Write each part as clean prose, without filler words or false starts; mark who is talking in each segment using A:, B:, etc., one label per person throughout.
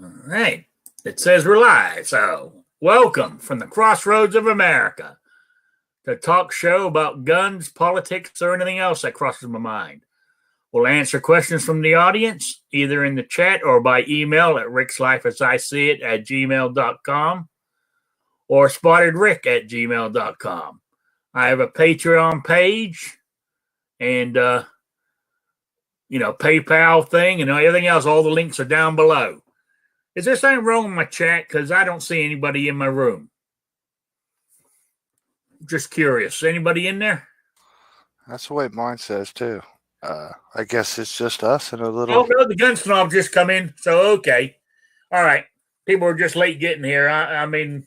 A: All right. It says we're live. So, welcome from the crossroads of America, the talk show about guns, politics, or anything else that crosses my mind. We'll answer questions from the audience, either in the chat or by email at rickslifeasiseeit@gmail.com or spottedrick@gmail.com. I have a Patreon page and, PayPal thing and everything else. All the links are down below. Is there something wrong with my chat? Because I don't see anybody in my room. Just curious. Anybody in there?
B: That's the way mine says, too. I guess it's just us and a little...
A: Oh, no, the gun snob just come in. So, okay. All right. People are just late getting here. I mean,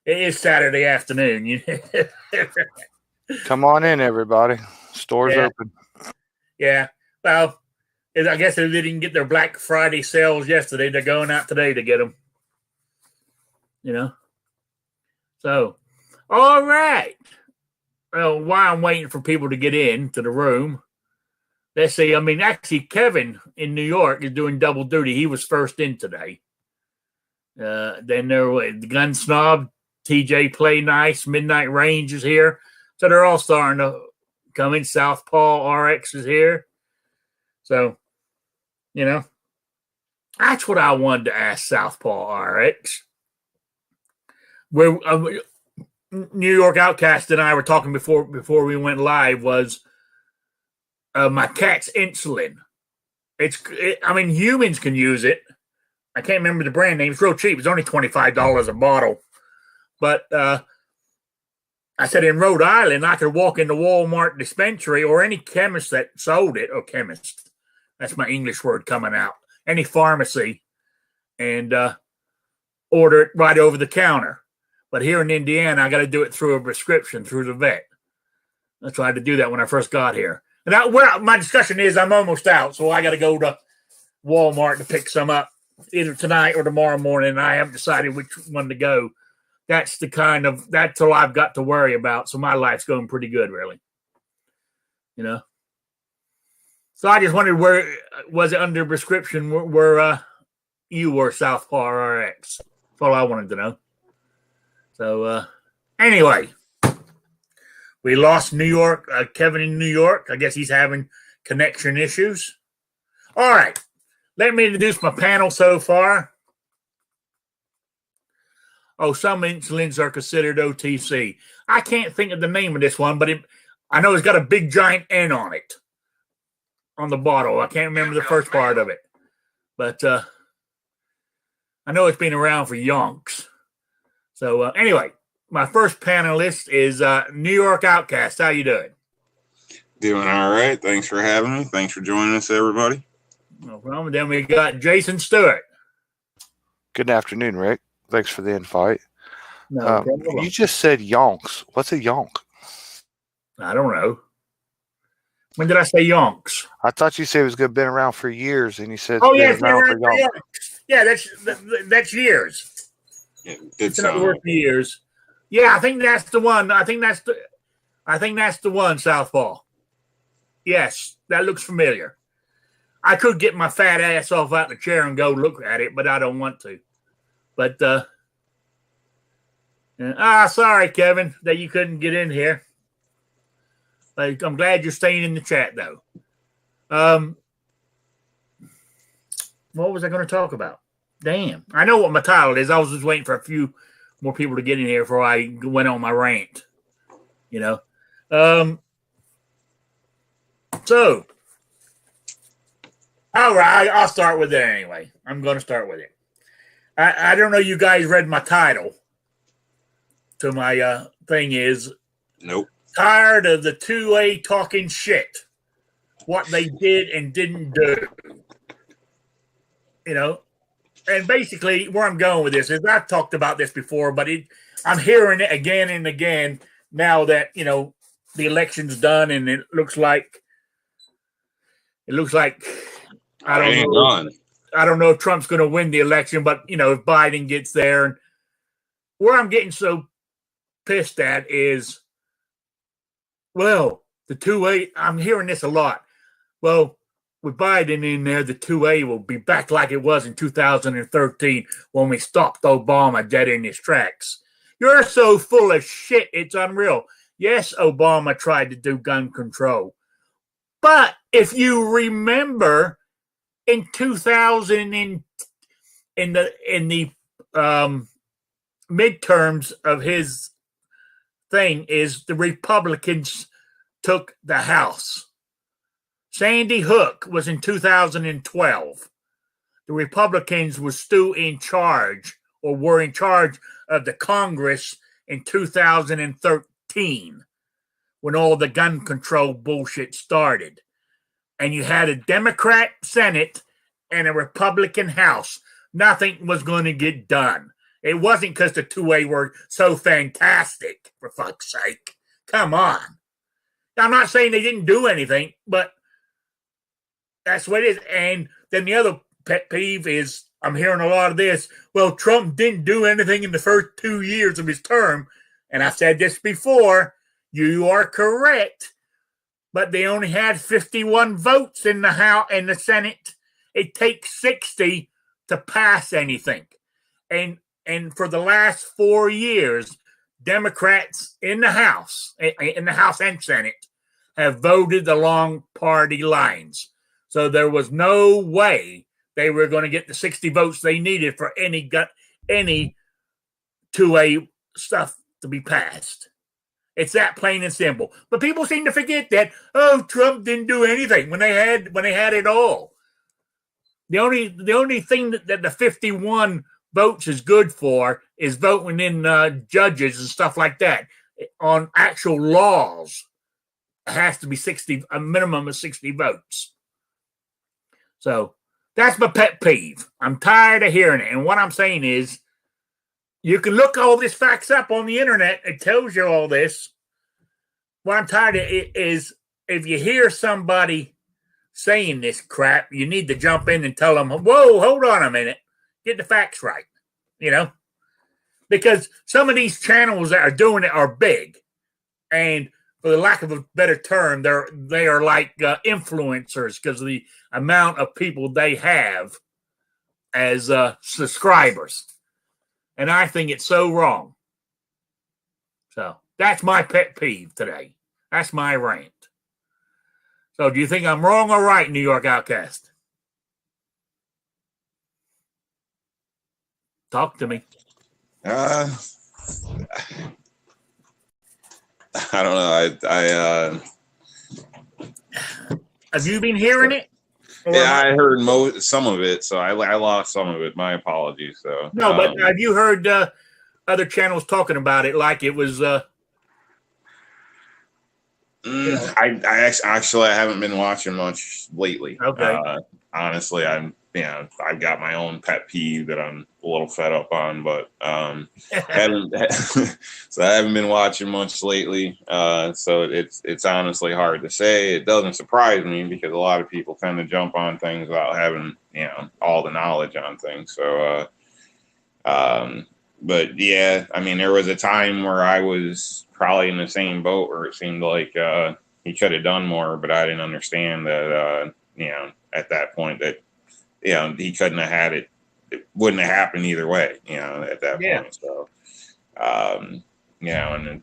A: it is Saturday afternoon.
B: Come on in, everybody. Store's open. Yeah.
A: Well, I guess if they didn't get their Black Friday sales yesterday, they're going out today to get them. So, all right. Well, while I'm waiting for people to get into the room, let's see. I mean, actually, Kevin in New York is doing double duty. He was first in today. Then there was the Gun Snob, TJ Play Nice, Midnight Range is here. So they're all starting to come in. Southpaw RX is here. So, that's what I wanted to ask Southpaw RX. Where New York Outcast and I were talking before we went live was my cat's insulin. Humans can use it. I can't remember the brand name. It's real cheap. It's only $25 a bottle. But I said in Rhode Island, I could walk into Walmart dispensary or any chemist that sold it, or chemist. That's my English word coming out. Any pharmacy, and order it right over the counter. But here in Indiana, I got to do it through a prescription, through the vet. That's why I had to do that when I first got here. And my discussion is I'm almost out, so I got to go to Walmart to pick some up either tonight or tomorrow morning. And I haven't decided which one to go. That's all I've got to worry about. So my life's going pretty good, really. So I just wondered, where was it under prescription where you were, Southpaw RX? That's all I wanted to know. So anyway, we lost New York, Kevin in New York. I guess he's having connection issues. All right, let me introduce my panel so far. Oh, some insulins are considered OTC. I can't think of the name of this one, but I know it's got a big giant N on it. On the bottle. I can't remember the first part of it. But I know it's been around for yonks. So anyway, my first panelist is New York Outcast. How you doing?
C: Doing all right. Thanks for having me. Thanks for joining us, everybody.
A: No problem. Then we got Jason Stewart.
B: Good afternoon, Rick. Thanks for the invite.
A: No
B: you just said yonks. What's a yonk?
A: I don't know. When did I say yonks?
B: I thought you said it was been around for years, and you said
A: it's been around for yonks. Yeah, that's years.
C: Yeah,
A: it's not worth years. Yeah, I think that's the one. I think that's the one, Southpaw. Yes, that looks familiar. I could get my fat ass off out the chair and go look at it, but I don't want to. But sorry, Kevin, that you couldn't get in here. I'm glad you're staying in the chat, though. What was I going to talk about? Damn. I know what my title is. I was just waiting for a few more people to get in here before I went on my rant. So, all right, I'll start with it anyway. I'm going to start with it. I don't know you guys read my title to my thing is.
C: Nope.
A: Tired of the 2A talking shit. What they did and didn't do. And basically where I'm going with this is I've talked about this before, but I'm hearing it again and again now that, the election's done and it looks like I don't know if Trump's going to win the election, but if Biden gets there, and where I'm getting so pissed at is, well, the 2A, I'm hearing this a lot. Well, with Biden in there, the 2A will be back like it was in 2013 when we stopped Obama dead in his tracks. You're so full of shit, it's unreal. Yes, Obama tried to do gun control. But if you remember, in 2000, in the midterms of his thing, is the Republicans took the House. Sandy Hook was in 2012. The Republicans were still in charge, or were in charge of the Congress in 2013 when all the gun control bullshit started. And you had a Democrat Senate and a Republican House. Nothing was going to get done. It wasn't because the 2A were so fantastic, for fuck's sake. Come on. I'm not saying they didn't do anything, but that's what it is. And then the other pet peeve is, I'm hearing a lot of this. Well, Trump didn't do anything in the first 2 years of his term. And I said this before. You are correct. But they only had 51 votes in the House and the Senate. It takes 60 to pass anything. And for the last 4 years, Democrats in the House and Senate, have voted along party lines. So there was no way they were going to get the 60 votes they needed for any 2A stuff to be passed. It's that plain and simple. But people seem to forget that, Trump didn't do anything when they had it all. The only thing that the 51 votes is good for is voting in judges and stuff like that. On actual laws, it has to be a minimum of 60 votes. So that's my pet peeve. I'm tired of hearing it. And what I'm saying is, you can look all these facts up on the internet. It tells you all this. What I'm tired of is, if you hear somebody saying this crap, you need to jump in and tell them, whoa, hold on a minute. Get the facts right, because some of these channels that are doing it are big. And for the lack of a better term, they are like influencers because of the amount of people they have as subscribers. And I think it's so wrong. So that's my pet peeve today. That's my rant. So do you think I'm wrong or right, New York Outcast? Talk to me.
C: I don't know.
A: Have you been hearing it?
C: Yeah, I heard some of it, so I lost some of it. My apologies. So
A: no, but have you heard other channels talking about it like it was?
C: I actually haven't been watching much lately.
A: Okay.
C: Honestly, I've got my own pet peeve that I'm a little fed up on, but haven't so I haven't been watching much lately. So it's honestly hard to say. It doesn't surprise me because a lot of people tend to jump on things without having all the knowledge on things. So but yeah, I mean, there was a time where I was probably in the same boat where it seemed like he could have done more, but I didn't understand that at that point that he couldn't have had it. It wouldn't have happened either way, at that point. So and then,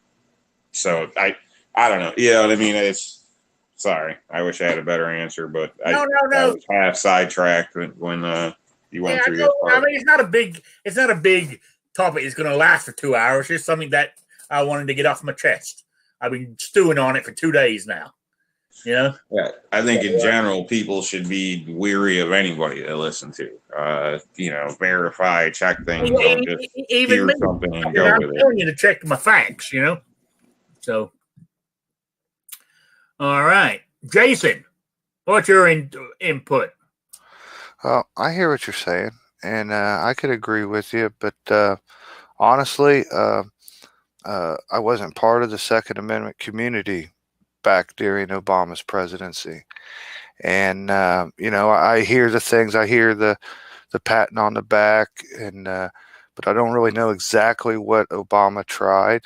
C: so I don't know. I mean, it's sorry. I wish I had a better answer, but I was half sidetracked when you went through this part.
A: I mean, it's not a big topic. It's going to last for 2 hours. It's something that I wanted to get off my chest. I've been stewing on it for 2 days now. Yeah,
C: I think in general, people should be weary of anybody they listen to. Verify, check things. Don't just hear something and go with it.
A: I'm telling you to check my facts. So, all right, Jason, what's your input?
B: I hear what you're saying, and I could agree with you, but honestly, I wasn't part of the Second Amendment community back during Obama's presidency. And, I hear the things, I hear the patting on the back, and but I don't really know exactly what Obama tried.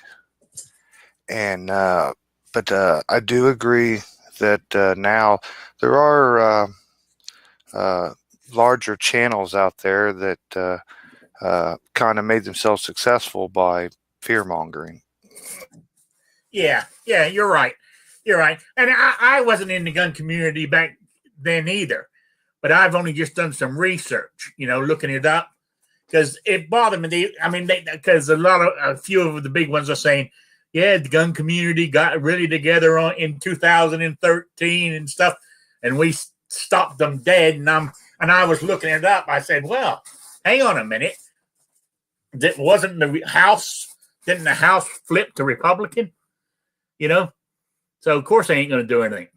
B: And, but I do agree that now there are larger channels out there that kind of made themselves successful by fear mongering.
A: Yeah, you're right. You're right. And I wasn't in the gun community back then either, but I've only just done some research, looking it up because it bothered me. Because a few of the big ones are saying, yeah, the gun community got really together in 2013 and stuff, and we stopped them dead. And I was looking it up. I said, well, hang on a minute. Didn't the House flip to Republican? So of course they ain't going to do anything.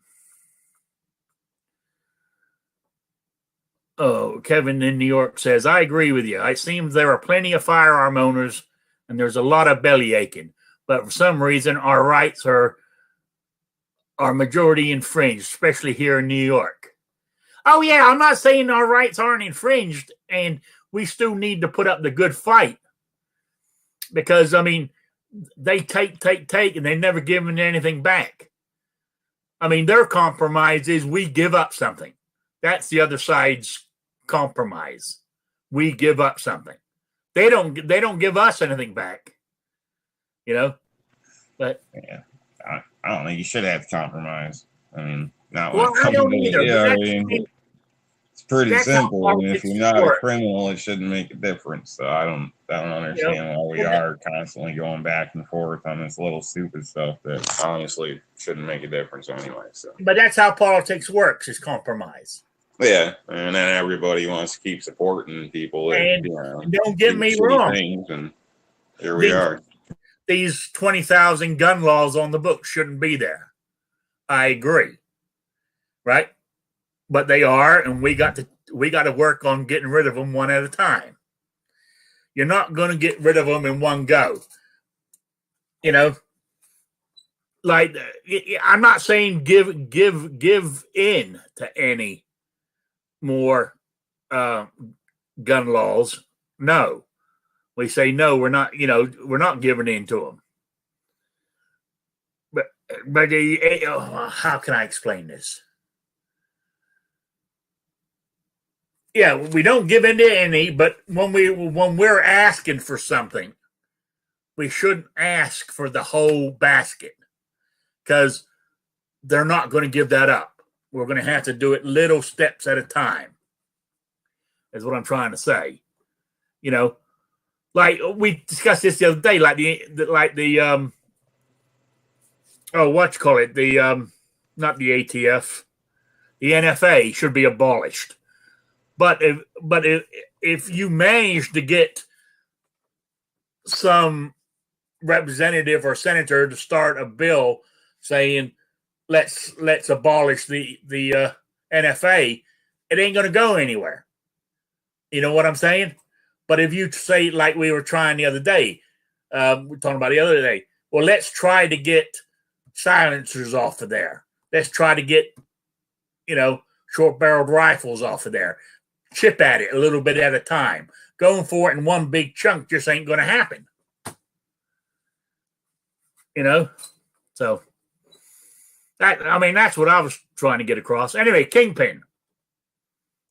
A: Oh, Kevin in New York says, I agree with you. It seems there are plenty of firearm owners and there's a lot of belly aching, but for some reason our rights are majority infringed, especially here in New York. Oh yeah, I'm not saying our rights aren't infringed, and we still need to put up the good fight because they take, and they never given anything back. Their compromise is we give up something. That's the other side's compromise. We give up something. They don't give us anything back. But
C: yeah, I don't think you should have to compromise. Not
A: well, I don't either.
C: It's pretty simple. If you're not a criminal, it shouldn't make a difference. So I don't understand why we are constantly going back and forth on this little stupid stuff that honestly shouldn't make a difference anyway. So,
A: but that's how politics works: is compromise.
C: Yeah, and then everybody wants to keep supporting people.
A: And don't get me wrong.
C: And here we are.
A: These 20,000 gun laws on the books shouldn't be there. I agree, right? But they are, and we got to work on getting rid of them one at a time. You're not going to get rid of them in one go. Like I'm not saying give in to any more gun laws. No, we say no. We're not giving in to them. But how can I explain this? Yeah, we don't give in to any, but when we're asking for something, we shouldn't ask for the whole basket because they're not going to give that up. We're going to have to do it little steps at a time, is what I'm trying to say. Like we discussed this the other day, not the ATF, the NFA should be abolished. But if you manage to get some representative or senator to start a bill saying let's abolish the NFA, it ain't going to go anywhere. You know what I'm saying? But if you say, like we were trying the other day, we're talking about the other day, well, let's try to get silencers off of there. Let's try to get, short-barreled rifles off of there. Chip at it a little bit at a time. Going for it in one big chunk just ain't going to happen. So that's what I was trying to get across. Anyway, Kingpin,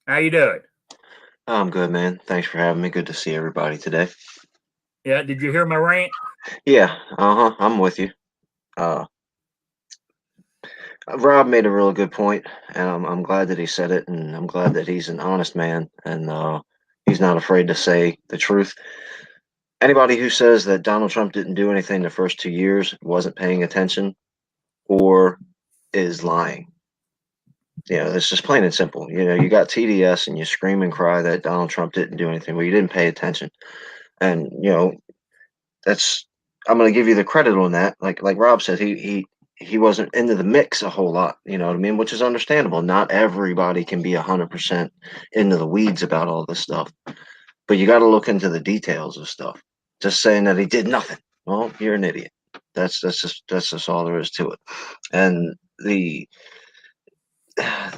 A: how you doing?
D: I'm good, man. Thanks for having me. Good to see everybody today.
A: Yeah, did you hear my rant?
D: Yeah, I'm with you. Rob made a really good point, and I'm glad that he said it, and I'm glad that he's an honest man, and he's not afraid to say the truth. Anybody who says that Donald Trump didn't do anything the first 2 years, wasn't paying attention, or is lying. It's just plain and simple. You got TDS and you scream and cry that Donald Trump didn't do anything. Well, you didn't pay attention. And, I'm going to give you the credit on that. Like Rob said, he wasn't into the mix a whole lot, you know what I mean? Which is understandable. Not everybody can be 100% into the weeds about all this stuff, but you got to look into the details of stuff. Just saying that he did nothing, well, you're an idiot. That's just all there is to it. And I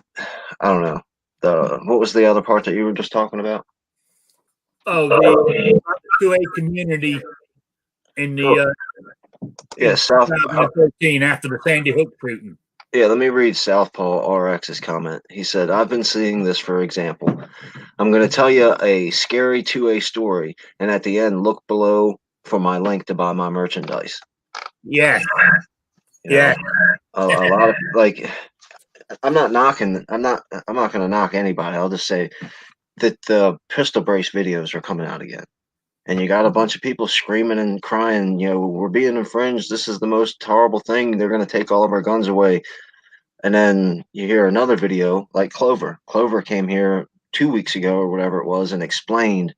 D: don't know. What was the other part that you were just talking about?
A: Oh, the to a community in the
D: South
A: 2013 after the Sandy Hook shooting.
D: Yeah, let me read Southpaw RX's comment. He said, I've been seeing this for example. I'm going to tell you a scary 2A story, and at the end, look below for my link to buy my merchandise.
A: Yeah,
D: You know,
A: yeah,
D: a lot of like, I'm not going to knock anybody. I'll just say that the pistol brace videos are coming out again. And you got a bunch of people screaming and crying, you know, we're being infringed. This is the most horrible thing. They're going to take all of our guns away. And then you hear another video like Clover. Clover came here 2 weeks ago or whatever it was and explained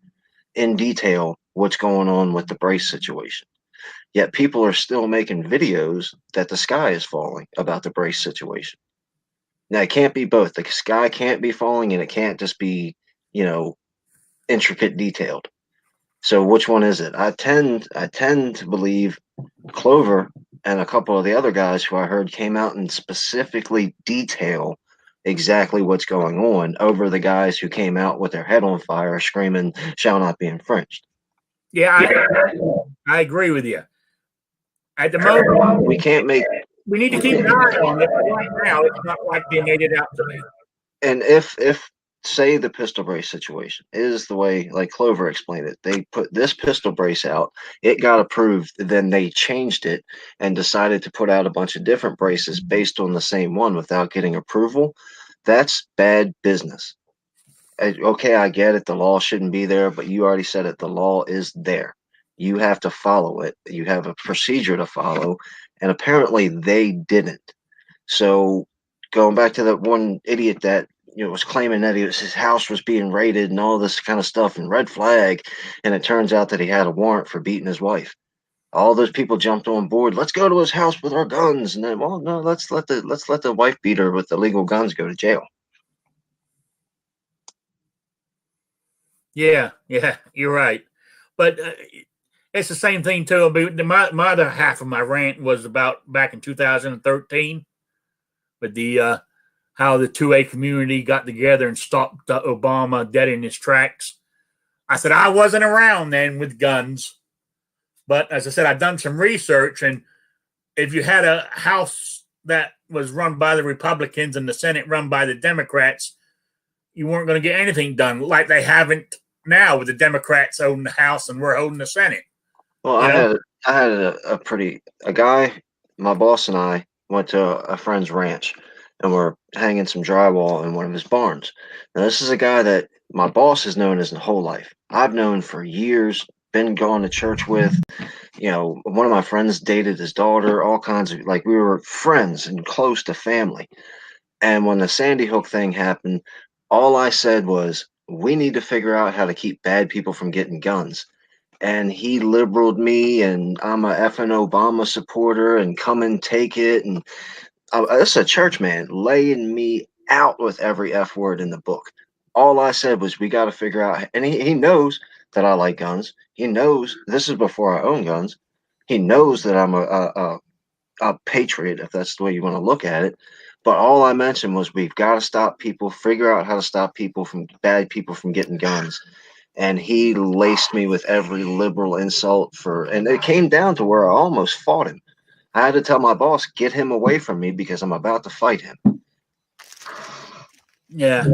D: in detail what's going on with the brace situation. Yet people are still making videos that the sky is falling about the brace situation. Now it can't be both. The sky can't be falling and it can't just be, you know, intricate detailed. So which one is it? I tend to believe Clover and a couple of the other guys who I heard came out and specifically detail exactly what's going on over the guys who came out with their head on fire screaming shall not be infringed.
A: yeah. I agree with you. At the moment,
D: We can't make
A: we need to keep an eye on it. But right now, it's not like they made it out to be.
D: and if say the pistol brace situation is the way like Clover explained it, they put this pistol brace out, it got approved, then they changed it and decided to put out a bunch of different braces based on the same one without getting approval. That's bad business. Okay, I get it, the law shouldn't be there, but you already said it, the law is there. You have to follow it. You have a procedure to follow, and apparently they didn't. So going back to that one idiot that was claiming that his house was being raided and all this kind of stuff and red flag, and it turns out that he had a warrant for beating his wife. All those people jumped on board. Let's go to his house with our guns, and then, well, no, let's let the wife beater with illegal guns go to jail.
A: Yeah, you're right. But it's the same thing too. My other half of my rant was about back in 2013 with the how the 2A community got together and stopped Obama dead in his tracks. I said I wasn't around then with guns, but as I said, I've done some research, and if you had a house that was run by the Republicans and the Senate run by the Democrats, you weren't going to get anything done like they haven't now with the Democrats holding the House and we're holding the Senate.
D: Well, I had a guy, my boss and I went to a friend's ranch and we're hanging some drywall in one of his barns. Now, this is a guy that my boss has known his whole life. I've known for years, been going to church with. One of my friends dated his daughter, all kinds of, like, we were friends and close to family. And when the Sandy Hook thing happened, all I said was, we need to figure out how to keep bad people from getting guns. And he liberaled me, and I'm a effing Obama supporter, and come and take it. And this is a church man laying me out with every F word in the book. All I said was, we got to figure out, and he knows that I like guns. He knows this is before I own guns. He knows that I'm a patriot, if that's the way you want to look at it. But all I mentioned was we've got to stop people, figure out how to stop bad people from getting guns. And he laced me with every liberal insult and it came down to where I almost fought him. I had to tell my boss, get him away from me because I'm about to fight him.
A: Yeah.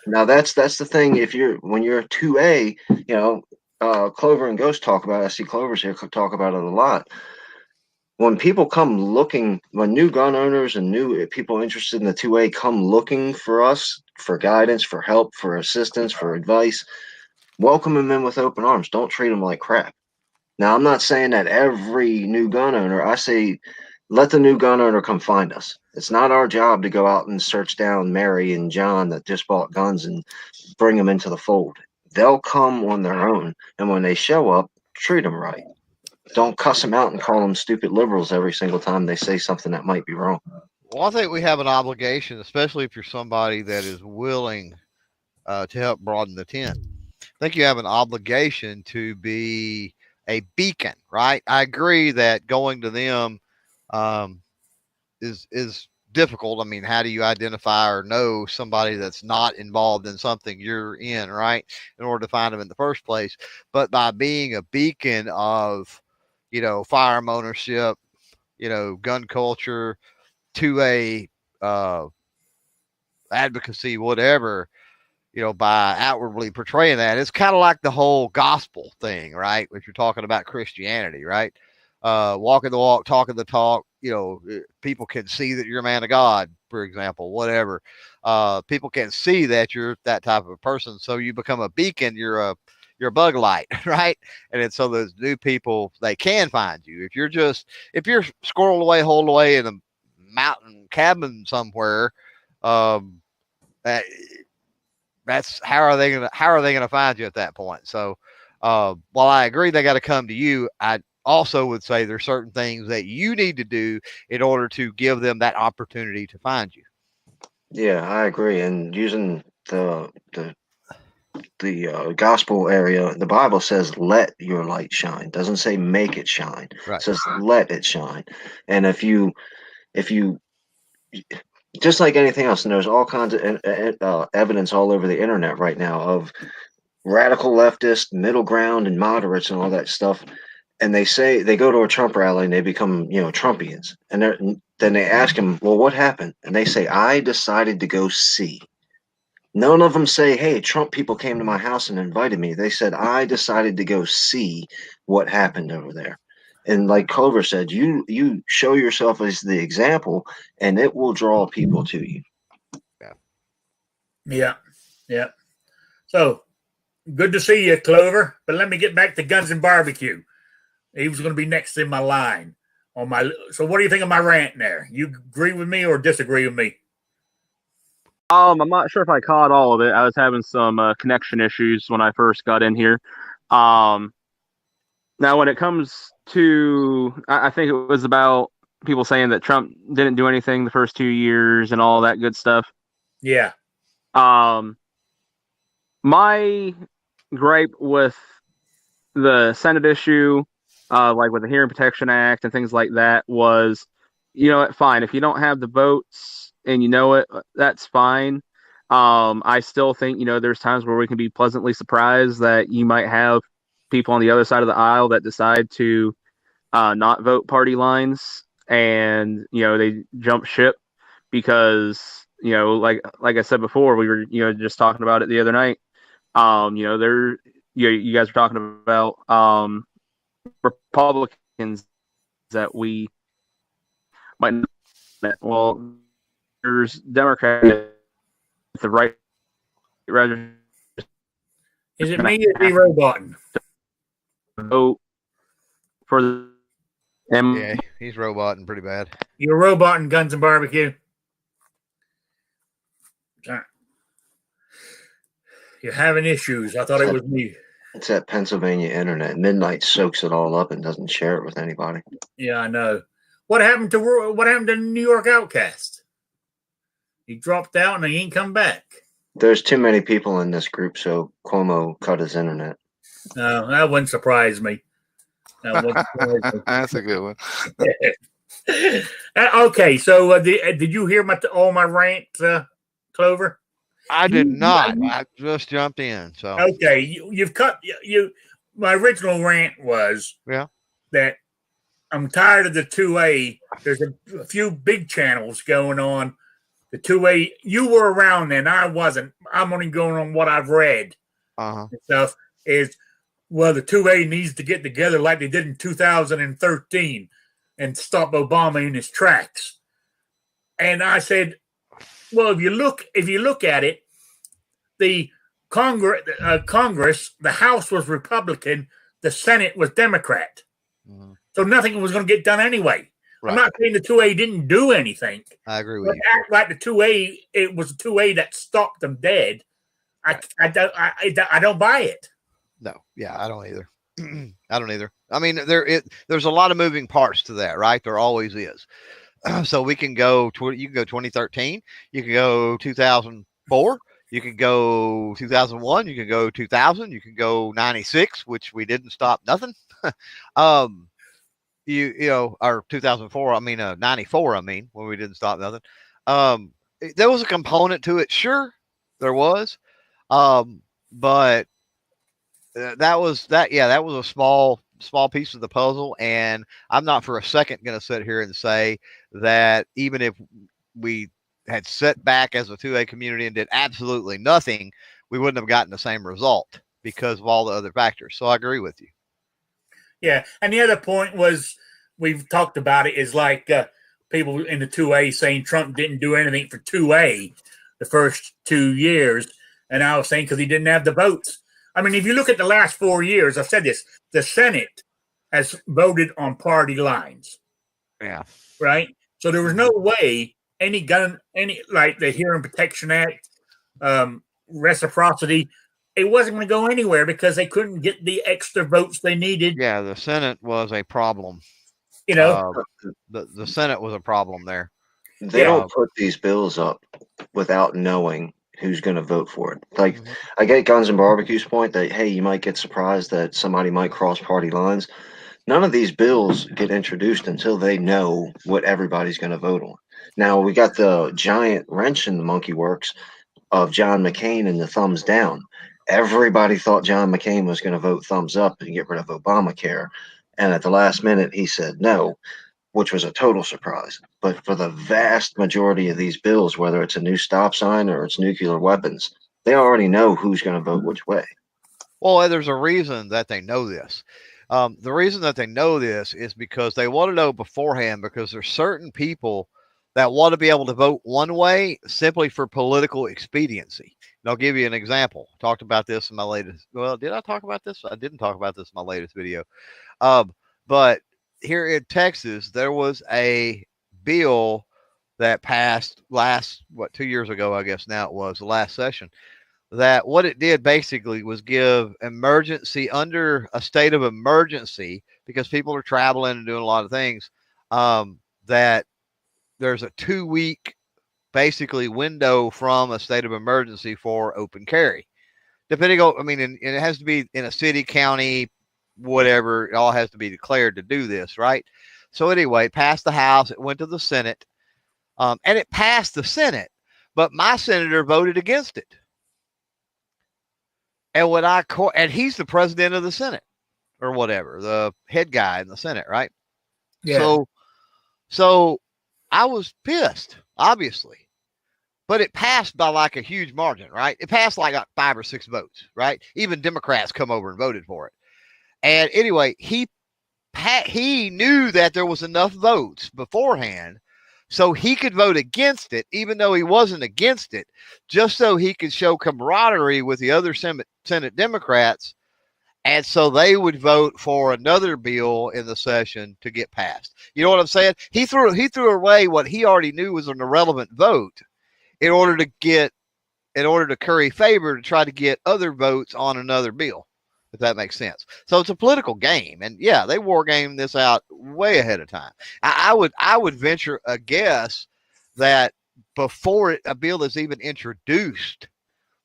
D: Now that's the thing. When you're 2A, Clover and Ghost talk about it. I see Clover's here talk about it a lot. When people come looking, when new gun owners and new people interested in the 2A come looking for us for guidance, for help, for assistance, for advice, welcome them in with open arms. Don't treat them like crap. Now, I'm not saying that every new gun owner, I say let the new gun owner come find us. It's not our job to go out and search down Mary and John that just bought guns and bring them into the fold. They'll come on their own. And when they show up, treat them right. Don't cuss them out and call them stupid liberals every single time they say something that might be wrong.
E: Well, I think we have an obligation, especially if you're somebody that is willing to help broaden the tent. I think you have an obligation to be a beacon, right? I agree that going to them is difficult. I mean, how do you identify or know somebody that's not involved in something you're in, right? In order to find them in the first place. But by being a beacon of, firearm ownership, gun culture, 2A advocacy, whatever, by outwardly portraying that. It's kind of like the whole gospel thing, right? If you're talking about Christianity, right? Walking the walk, talking the talk, people can see that you're a man of God, for example, whatever. People can see that you're that type of a person. So you become a beacon. You're a bug light, right? And then so those new people, they can find you. If you're squirreled away, holed away in a mountain cabin somewhere, that's how are they gonna find you at that point? So while I agree they got to come to you, I also would say there's certain things that you need to do in order to give them that opportunity to find you.
D: Yeah, I agree. And using the gospel area, the Bible says, "Let your light shine." It doesn't say make it shine.
E: Right.
D: It says let it shine. And if you just like anything else, and there's all kinds of evidence all over the internet right now of radical leftists, middle ground, and moderates and all that stuff. And they say they go to a Trump rally and they become, Trumpians. And then they ask them, well, what happened? And they say, I decided to go see. None of them say, hey, Trump people came to my house and invited me. They said, I decided to go see what happened over there. And like Clover said, you show yourself as the example, and it will draw people to you.
A: Yeah. So good to see you, Clover. But let me get back to Guns and Barbecue. He was going to be next in my line. So what do you think of my rant there? You agree with me or disagree with me?
F: I'm not sure if I caught all of it. I was having some connection issues when I first got in here. Now, when it comes to, I think it was about people saying that Trump didn't do anything the first 2 years and all that good stuff.
A: Yeah.
F: My gripe with the Senate issue, like with the Hearing Protection Act and things like that, was, fine. If you don't have the votes and it, that's fine. I still think, there's times where we can be pleasantly surprised that you might have people on the other side of the aisle that decide to not vote party lines, and, they jump ship because, like I said before, we were, just talking about it the other night. You guys are talking about Republicans that we might not. Well, there's Democrats with the right register.
A: Is it me or zero button?
F: Vote for the.
E: Yeah, he's roboting pretty bad.
A: You're roboting Guns and Barbecue. You're having issues. I thought it was me.
D: It's that Pennsylvania internet. Midnight soaks it all up and doesn't share it with anybody.
A: Yeah, I know. What happened to New York Outcast? He dropped out and he ain't come back.
D: There's too many people in this group, so Cuomo cut his internet.
A: No, that wouldn't surprise me.
B: That's a good one.
A: Okay, so did you hear all my rant, Clover?
E: I did not. I just jumped in. So
A: okay, you've cut you. My original rant was that I'm tired of the 2A. There's a few big channels going on. The 2A, you were around then. I wasn't. I'm only going on what I've read. And stuff is, well, the 2A needs to get together like they did in 2013 and stop Obama in his tracks. And I said, well, if you look at it, the Congress, the House was Republican, the Senate was Democrat. Mm-hmm. So nothing was going to get done anyway. Right. I'm not saying the 2A didn't do anything.
E: I agree with you.
A: Act like the 2A, it was the 2A that stopped them dead. I don't buy it.
E: No, yeah, I don't either. I don't either. I mean, there's a lot of moving parts to that, right? There always is. So we can go you can go 2013, you can go 2004, you can go 2001, you can go 2000, you can go 96, which we didn't stop nothing. Or 2004, I mean 94, when we didn't stop nothing. There was a component to it, sure, there was. But that was a small small piece of the puzzle. And I'm not for a second going to sit here and say that even if we had set back as a 2A community and did absolutely nothing, we wouldn't have gotten the same result because of all the other factors. So I agree with you.
A: Yeah. And the other point was, we've talked about it, is like people in the 2A saying Trump didn't do anything for 2A the first 2 years. And I was saying because he didn't have the votes. I mean, if you look at the last 4 years, I've said this, the Senate has voted on party lines.
E: Yeah.
A: Right? So there was no way any like the Hearing Protection Act, reciprocity, it wasn't going to go anywhere because they couldn't get the extra votes they needed.
E: Yeah, the Senate was a problem.
A: You know,
E: the Senate was a problem there.
D: They don't put these bills up without knowing who's going to vote for it. Like, I get Guns and Barbecue's point that, hey, you might get surprised that somebody might cross party lines. None of these bills get introduced until they know what everybody's going to vote on. Now, we got the giant wrench in the monkey works of John McCain and the thumbs down. Everybody thought John McCain was going to vote thumbs up and get rid of Obamacare. And at the last minute, he said no, which was a total surprise. But for the vast majority of these bills, whether it's a new stop sign or it's nuclear weapons, they already know who's going to vote which way.
E: Well, there's a reason that they know this. The reason that they know this is because they want to know beforehand, because there's certain people that want to be able to vote one way simply for political expediency. And I'll give you an example. I talked about this in my latest. Well, did I talk about this? I didn't talk about this in my latest video. But here in Texas, there was a bill that passed 2 years ago, I guess now it was the last session, that what it did basically was give emergency under a state of emergency, because people are traveling and doing a lot of things, that there's a 2-week basically window from a state of emergency for open carry. Depending on, I mean, and it has to be in a city, county, whatever, it all has to be declared to do this, right? So anyway, it passed the House, it went to the Senate, and it passed the Senate, but my senator voted against it. And and he's the president of the Senate or whatever, the head guy in the Senate, right?
A: Yeah.
E: So I was pissed, obviously, but it passed by like a huge margin, right? It passed like 5 or 6 votes, right? Even Democrats come over and voted for it. And anyway, he knew that there was enough votes beforehand so he could vote against it, even though he wasn't against it, just so he could show camaraderie with the other Senate Democrats. And so they would vote for another bill in the session to get passed. You know what I'm saying? He threw away what he already knew was an irrelevant vote in order to curry favor to try to get other votes on another bill, if that makes sense. So it's a political game. And yeah, they war game this out way ahead of time. I would venture a guess that before a bill is even introduced,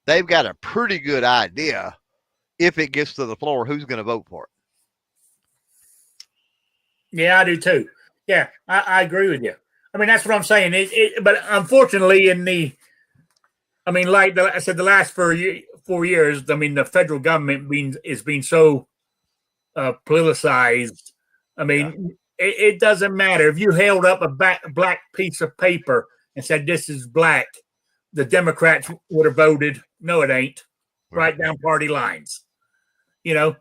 E: they've got a pretty good idea, if it gets to the floor, who's going to vote for it.
A: Yeah, I do too. Yeah, I agree with you. I mean, that's what I'm saying. But unfortunately, like I said, the last 4 years, I mean, the federal government is being so politicized. I mean, it doesn't matter. If you held up a black piece of paper and said, this is black, the Democrats would have voted, no, it ain't. Right down party lines. You know,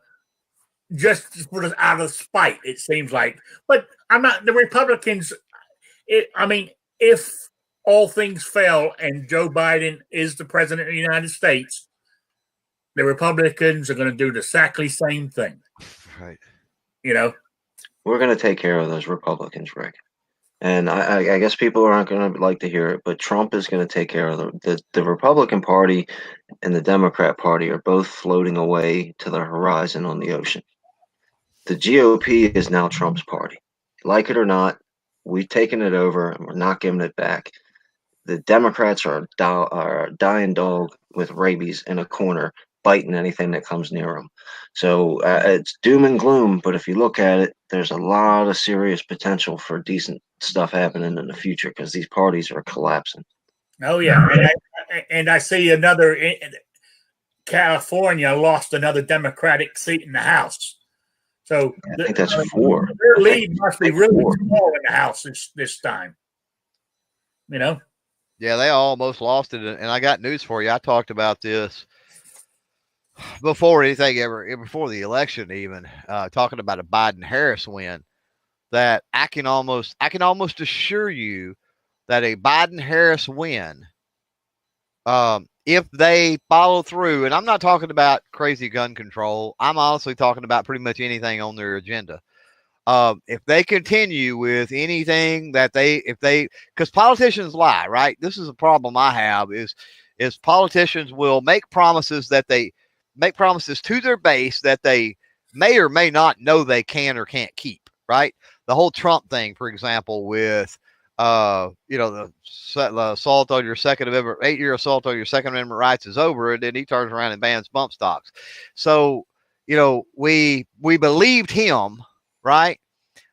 A: just to put us out of spite, it seems like. But the Republicans, if all things fail and Joe Biden is the president of the United States, the Republicans are going to do the exactly same thing.
E: Right.
A: You know?
D: We're going to take care of those Republicans, Rick. And I guess people aren't going to like to hear it, but Trump is going to take care of them. The Republican Party and the Democrat Party are both floating away to the horizon on the ocean. The GOP is now Trump's party. Like it or not, we've taken it over and we're not giving it back. The Democrats are a dying dog with rabies in a corner, biting anything that comes near them. So it's doom and gloom, but if you look at it, there's a lot of serious potential for decent stuff happening in the future because these parties are collapsing.
A: Oh, yeah. And I see California lost another Democratic seat in the House. So
D: I think that's 4.
A: their lead must be really
D: 4.
A: small in the House this time. You know?
E: Yeah, they almost lost it. And I got news for you. I talked about this before before the election, even talking about a Biden-Harris win. That I can almost assure you that a Biden-Harris win, if they follow through, and I'm not talking about crazy gun control, I'm honestly talking about pretty much anything on their agenda. If they continue with anything that because politicians lie, right? This is a problem I have is politicians will make promises to their base that they may or may not know they can or can't keep, right? The whole Trump thing, for example, with the assault on your Second Amendment, 8-year assault on your Second Amendment rights is over, and then he turns around and bans bump stocks. So, we believed him, right?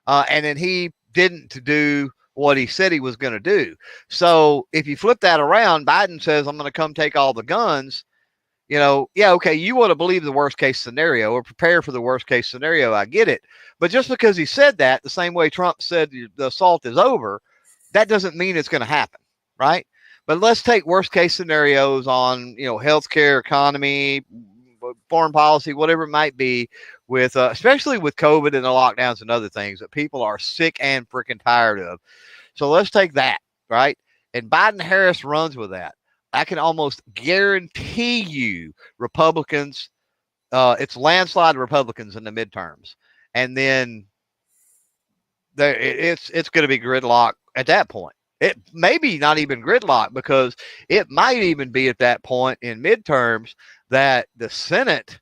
E: And then he didn't do what he said he was going to do. So if you flip that around, Biden says, I'm going to come take all the guns. Okay, you want to believe the worst case scenario or prepare for the worst case scenario. I get it. But just because he said that, the same way Trump said the assault is over, that doesn't mean it's going to happen, right? But let's take worst case scenarios on, healthcare, economy, foreign policy, whatever it might be, with especially with COVID and the lockdowns and other things that people are sick and freaking tired of. So let's take that, right? And Biden-Harris runs with that. I can almost guarantee you Republicans, it's landslide Republicans in the midterms. And then it's going to be gridlock at that point. It may be not even gridlock, because it might even be at that point in midterms that the Senate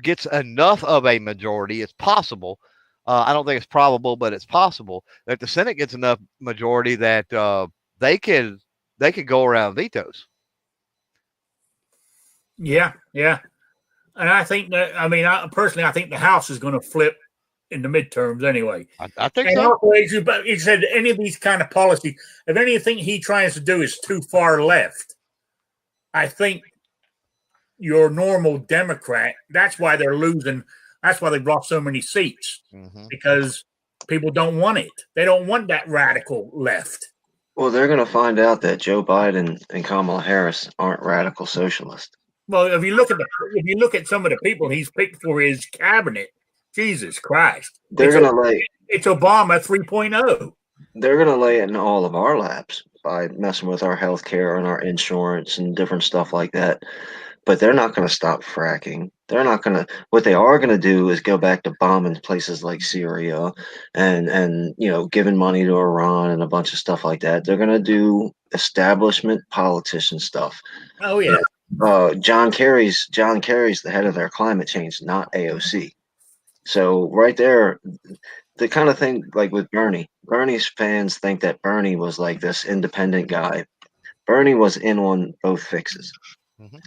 E: gets enough of a majority. It's possible. I don't think it's probable, but it's possible that the Senate gets enough majority that they could go around vetoes.
A: Yeah. And I think that, I personally think the House is going to flip in the midterms anyway.
E: I think
A: and
E: so.
A: Also, he said any of these kind of policies, if anything he tries to do is too far left, I think your normal Democrat, that's why they're losing. That's why they brought so many seats, because people don't want it. They don't want that radical left.
D: Well, they're going to find out that Joe Biden and Kamala Harris aren't radical socialists.
A: Well, if you look at some of the people he's picked for his cabinet, Jesus Christ, it's Obama 3.0.
D: They're going to lay it in all of our laps by messing with our health care and our insurance and different stuff like that. But they're not going to stop fracking. They're not going to. What they are going to do is go back to bombing places like Syria and giving money to Iran and a bunch of stuff like that. They're going to do establishment politician stuff.
A: Oh yeah.
D: John Kerry's the head of their climate change, not AOC. So right there, the kind of thing like with Bernie's fans think that Bernie was like this independent guy. Bernie was in on both fixes.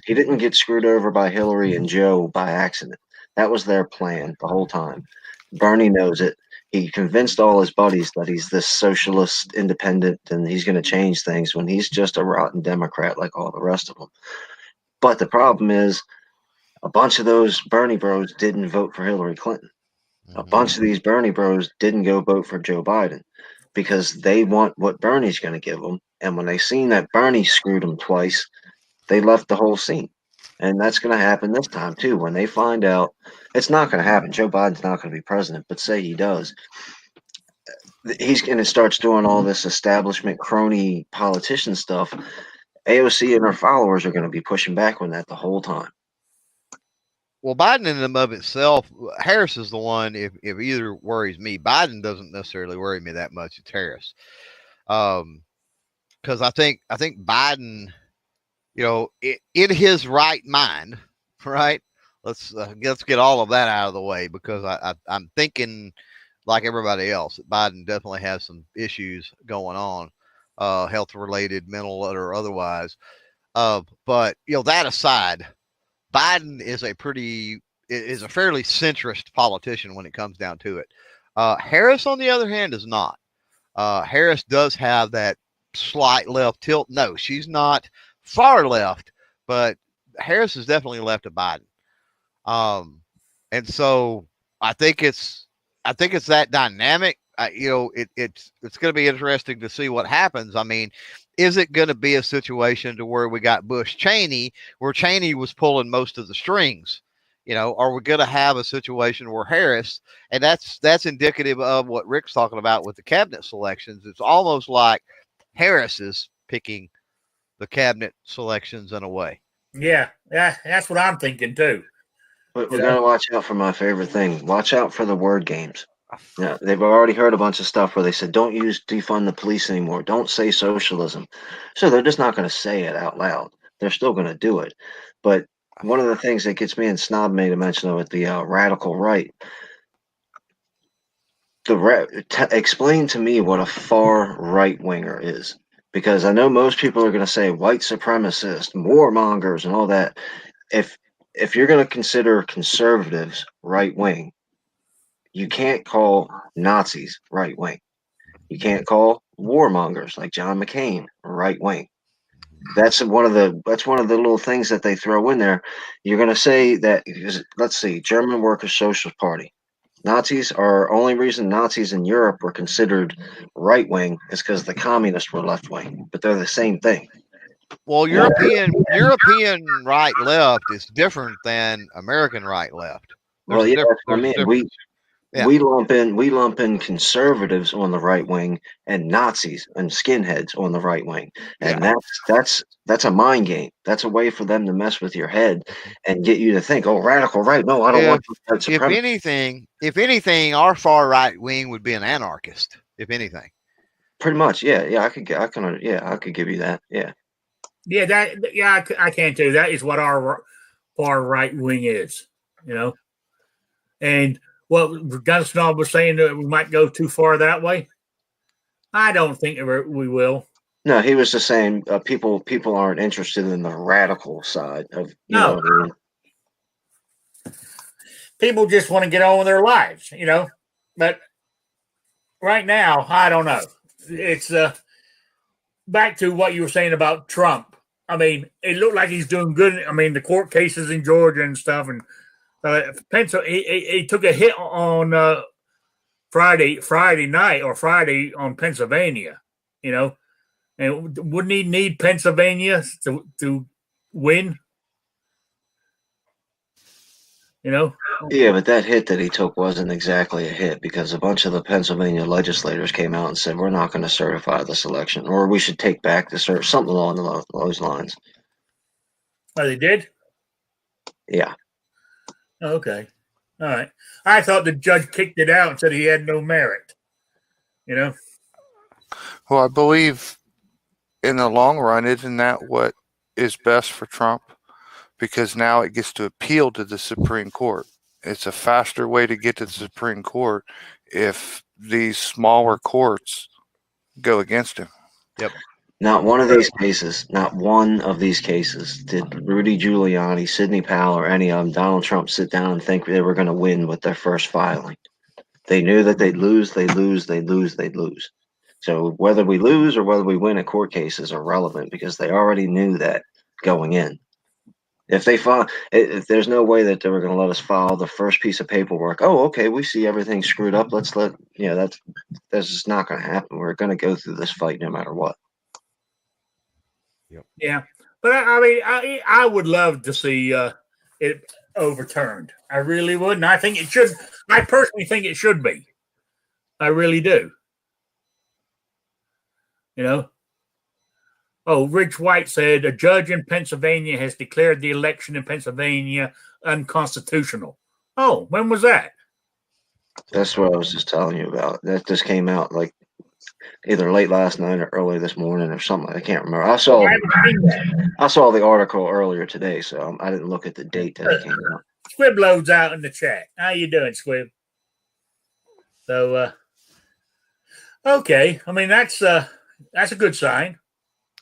D: He didn't get screwed over by Hillary and Joe by accident. That was their plan the whole time. Bernie knows it. He convinced all his buddies that he's this socialist independent and he's going to change things when he's just a rotten Democrat like all the rest of them. But the problem is a bunch of those Bernie bros didn't vote for Hillary Clinton. A bunch of these Bernie bros didn't go vote for Joe Biden because they want what Bernie's going to give them. And when they seen that Bernie screwed them twice, they left the whole scene. And that's going to happen this time, too. When they find out, it's not going to happen. Joe Biden's not going to be president, but say he does. He's going to start doing all this establishment crony politician stuff. AOC and her followers are going to be pushing back on that the whole time.
E: Well, Biden in and of itself, Harris is the one, if either worries me. Biden doesn't necessarily worry me that much. It's Harris. Because I think Biden, in his right mind, right? Let's get all of that out of the way, because I'm thinking like everybody else that Biden definitely has some issues going on, health related, mental or otherwise. But that aside, Biden is a fairly centrist politician when it comes down to it. Harris, on the other hand, is not. Harris does have that slight left tilt. No, she's not far left, but Harris is definitely left of Biden. And so I think it's that dynamic. It's going to be interesting to see what happens. I mean, is it going to be a situation to where we got Bush Cheney, where Cheney was pulling most of the strings? Are we going to have a situation where Harris, and that's indicative of what Rick's talking about with the cabinet selections. It's almost like Harris is picking the cabinet selections in a way.
A: Yeah, that's what I'm thinking too.
D: But we gotta watch out for my favorite thing. Watch out for the word games. Yeah, they've already heard a bunch of stuff where they said, "Don't use defund the police anymore. Don't say socialism." So they're just not going to say it out loud. They're still going to do it. But one of the things that gets me, and Snob made a mention of it, the radical right. Explain to me what a far right winger is, because I know most people are going to say white supremacist, warmongers, and all that. If you're going to consider conservatives right wing, you can't call Nazis right wing. You can't call warmongers like John McCain right wing. That's one of the little things that they throw in there. You're going to say that, let's see, German Workers' Socialist Party. Nazis are only reason Nazis in Europe were considered right wing is because the communists were left wing, but they're the same thing.
E: Well, European right left is different than American right left.
D: Well, yeah, that's what I mean. We lump in conservatives on the right wing and Nazis and skinheads on the right wing, and that's a mind game. That's a way for them to mess with your head and get you to think, "Oh, radical right? No, I don't want white supremacy."
E: If anything, our far right wing would be an anarchist. If anything,
D: pretty much, yeah. I could give you that, yeah.
A: I can too. That is what our far right wing is, and. Well, Gunsnob was saying that we might go too far that way. I don't think we will.
D: No, he was just saying people aren't interested in the radical side of know what I mean?
A: People just want to get on with their lives, But right now, I don't know. It's back to what you were saying about Trump. I mean, it looked like he's doing good. I mean, the court cases in Georgia and stuff, and he took a hit on Friday night or Friday on Pennsylvania, and wouldn't he need Pennsylvania to win?
D: Yeah, but that hit that he took wasn't exactly a hit, because a bunch of the Pennsylvania legislators came out and said, "We're not going to certify this election, or we should take back the something along those lines."
A: Oh, they did?
D: Yeah.
A: Okay. All right. I thought the judge kicked it out and said he had no merit. Well,
B: I believe in the long run, isn't that what is best for Trump? Because now it gets to appeal to the Supreme Court. It's a faster way to get to the Supreme Court if these smaller courts go against him.
E: Yep.
D: Not one of these cases did Rudy Giuliani, Sidney Powell, or any of them, Donald Trump, sit down and think they were going to win with their first filing. They knew that they'd lose. So whether we lose or whether we win a court case is irrelevant, because they already knew that going in. If there's no way that they were going to let us file the first piece of paperwork. Oh, okay, we see everything screwed up. That's just not going to happen. We're going to go through this fight no matter what.
E: Yep.
A: Yeah, but I mean, I would love to see it overturned. I really would, and I think it should. I personally think it should be. I really do. Oh, Rich White said a judge in Pennsylvania has declared the election in Pennsylvania unconstitutional. Oh, when was that?
D: That's what I was just telling you about. That just came out like either late last night or early this morning or something. I can't remember. I saw the article earlier today, so I didn't look at the date that it came out.
A: Squib loads out in the chat. How you doing, Squib? So, okay. I mean, that's a good sign.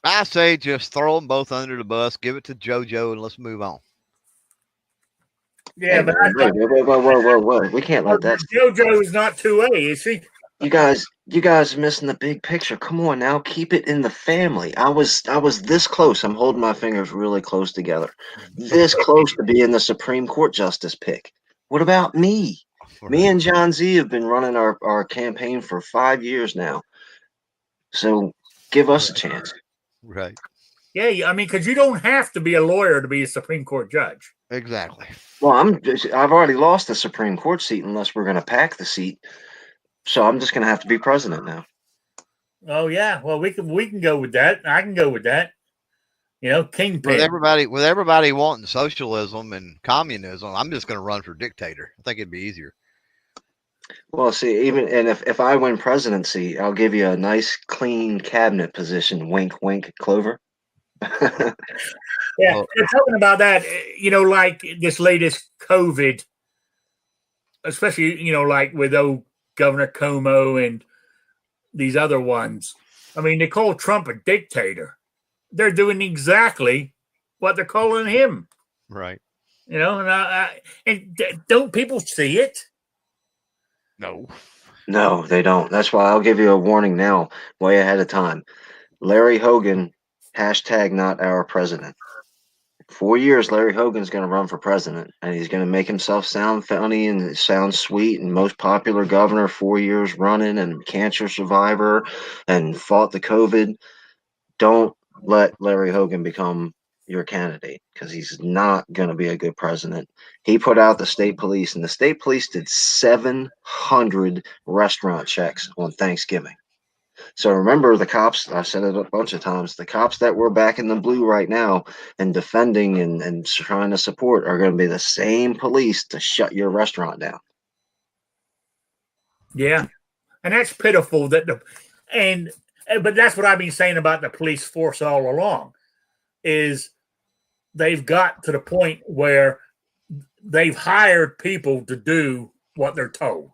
E: I say just throw them both under the bus, give it to JoJo, and let's move on.
A: Yeah, but
D: whoa. We can't let that.
A: JoJo is not 2A, is she?
D: You guys are missing the big picture. Come on now, keep it in the family. I was this close. I'm holding my fingers really close together. This close to being the Supreme Court justice pick. What about me? Me and John Z have been running our campaign for 5 years now. So give us a chance.
E: Right.
A: Yeah, I mean, because you don't have to be a lawyer to be a Supreme Court judge.
E: Exactly.
D: Well, I've already lost the Supreme Court seat unless we're going to pack the seat. So I'm just going to have to be president now.
A: Oh yeah, well we can go with that. I can go with that. You know, kingpin.
E: With everybody wanting socialism and communism, I'm just going to run for dictator. I think it'd be easier.
D: Well, see, if I win presidency, I'll give you a nice, clean cabinet position. Wink, wink, Clover.
A: Yeah, they're talking about that. You know, like this latest COVID, especially like with Governor Cuomo and these other ones. I mean, they call Trump a dictator. They're doing exactly what they're calling him.
E: Right.
A: And don't people see it?
E: No.
D: No, they don't. That's why I'll give you a warning now, way ahead of time. Larry Hogan, hashtag not our president. 4 years, Larry Hogan's going to run for president, and he's going to make himself sound funny and sound sweet and most popular governor, 4 years running and cancer survivor and fought the COVID. Don't let Larry Hogan become your candidate because he's not going to be a good president. He put out the state police, and the state police did 700 restaurant checks on Thanksgiving. So remember the cops, I said it a bunch of times, the cops that were back in the blue right now and defending and trying to support are going to be the same police to shut your restaurant down.
A: Yeah. And that's pitiful but that's what I've been saying about the police force all along is they've got to the point where they've hired people to do what they're told.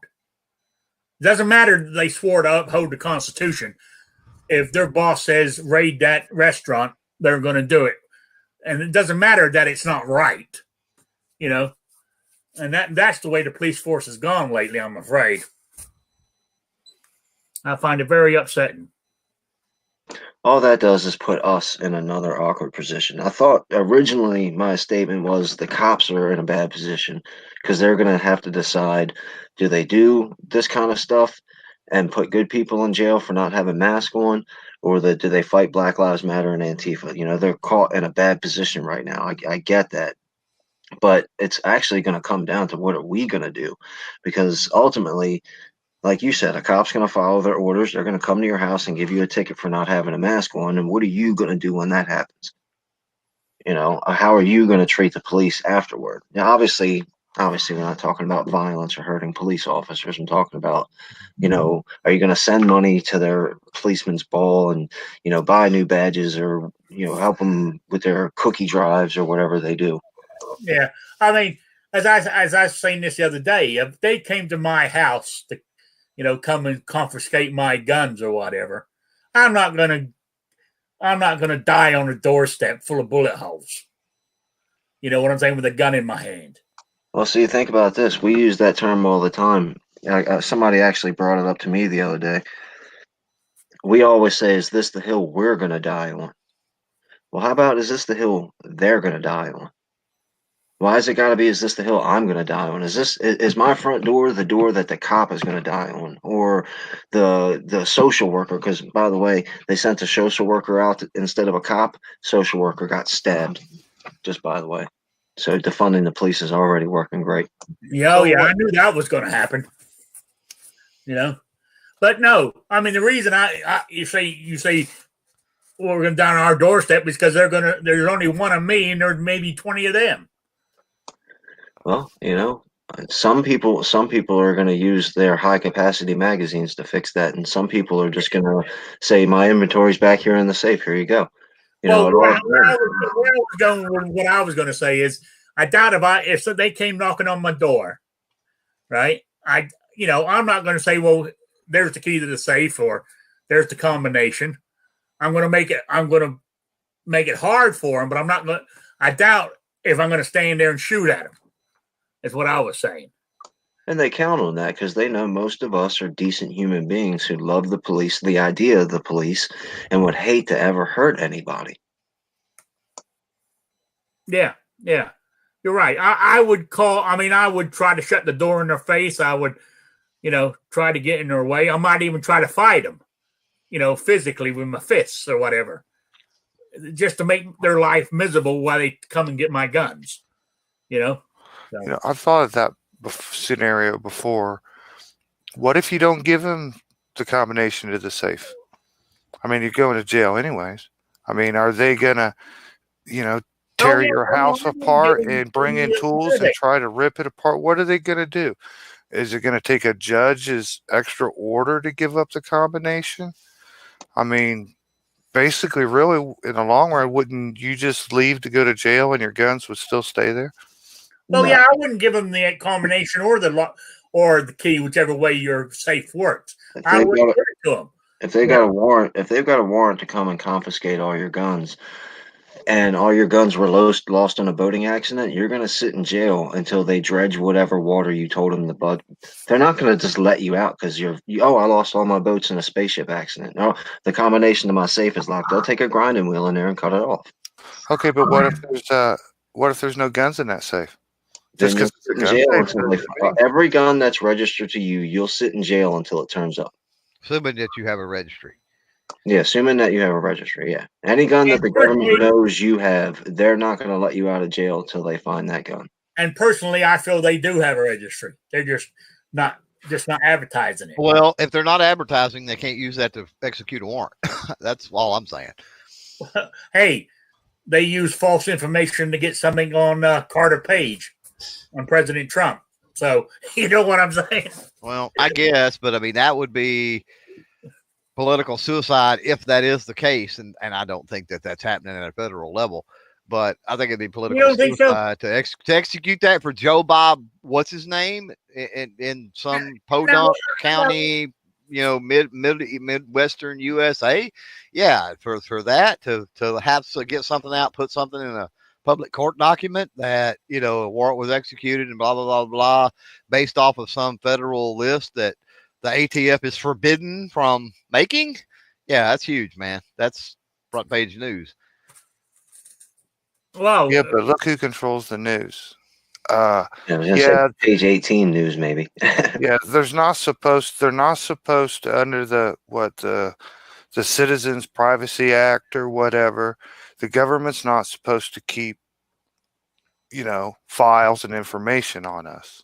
A: It doesn't matter that they swore to uphold the Constitution. If their boss says raid that restaurant, they're going to do it. And it doesn't matter that it's not right, And that's the way the police force has gone lately, I'm afraid. I find it very upsetting.
D: All that does is put us in another awkward position. I thought originally my statement was the cops are in a bad position because they're going to have to decide, do they do this kind of stuff and put good people in jail for not having masks on, or do they fight Black Lives Matter and Antifa? They're caught in a bad position right now. I get that. But it's actually going to come down to what are we going to do? Because ultimately, like you said, a cop's going to follow their orders. They're going to come to your house and give you a ticket for not having a mask on. And what are you going to do when that happens? How are you going to treat the police afterward? Now, obviously, we're not talking about violence or hurting police officers. I'm talking about, are you going to send money to their policeman's ball and, buy new badges or, help them with their cookie drives or whatever they do?
A: Yeah. I mean, as I was saying this the other day, if they came to my house to come and confiscate my guns or whatever, I'm not gonna die on a doorstep full of bullet holes. You know what I'm saying? With a gun in my hand.
D: Well, see, think about this. We use that term all the time. Somebody actually brought it up to me the other day. We always say, "Is this the hill we're gonna die on?" Well, how about, is this the hill they're gonna die on? Why has it got to be, is this the hill I'm going to die on? Is my front door the door that the cop is going to die on, or the social worker? Because, by the way, they sent a social worker out instead of a cop. Social worker got stabbed, just by the way. So defunding the police is already working great.
A: Yeah, I knew that was going to happen. But no, I mean, the reason you say well, we're going to die on our doorstep is because there's only one of me and there's maybe 20 of them.
D: Well, some people are going to use their high capacity magazines to fix that, and some people are just going to say, "My inventory's back here in the safe. Here you go."
A: What I was going to say is, I doubt if they came knocking on my door, right? I'm not going to say, "Well, there's the key to the safe," or "There's the combination." I'm going to make it hard for them, but I'm not going. I doubt if I'm going to stand there and shoot at them. Is what I was saying.
D: And they count on that because they know most of us are decent human beings who love the police, the idea of the police, and would hate to ever hurt anybody.
A: Yeah. You're right. I would call. I mean, I would try to shut the door in their face. I would, try to get in their way. I might even try to fight them, physically with my fists or whatever, just to make their life miserable while they come and get my guns. So.
B: I've thought of that scenario before. What if you don't give them the combination to the safe? I mean, you're going to jail anyways. I mean, are they gonna, tear your house apart and bring in tools and try to rip it apart? What are they gonna do? Is it gonna take a judge's extra order to give up the combination? I mean, basically, really, in the long run, wouldn't you just leave to go to jail and your guns would still stay there?
A: Well, yeah, I wouldn't give them the combination or the lock or the key, whichever way your safe works. I wouldn't give it to them.
D: If they got a warrant, to come and confiscate all your guns, and all your guns were lost in a boating accident, you're going to sit in jail until they dredge whatever water you told them to bud. They're not going to just let you out because I lost all my boats in a spaceship accident. No, the combination to my safe is locked. They'll take a grinding wheel in there and cut it off.
B: Okay, but what if there's no guns in that safe?
D: Just because every gun that's registered to you, you'll sit in jail until it turns up.
E: Assuming that you have a registry.
D: Yeah, assuming that you have a registry, yeah. Any gun that the government knows you have, they're not going to let you out of jail until they find that gun.
A: And personally, I feel they do have a registry. They're just not advertising it.
E: Well, if they're not advertising, they can't use that to execute a warrant. That's all I'm saying.
A: Hey, they use false information to get something on Carter Page, on President Trump. So, you know what I'm saying?
E: Well, I guess, but I mean, that would be political suicide if that is the case. And I don't think that that's happening at a federal level, but I think it'd be political suicide to execute that for Joe Bob, what's his name, in some podunk county, Midwestern USA. Yeah. For that to have to get something out, put something in a public court document that, a warrant was executed and blah, blah, blah, blah, based off of some federal list that the ATF is forbidden from making. Yeah, that's huge, man. That's front page news.
A: Wow.
B: Yeah, but look who controls the news.
D: Page 18 news, maybe.
B: Yeah, they're not supposed to, under the Citizens Privacy Act or whatever, the government's not supposed to keep, files and information on us,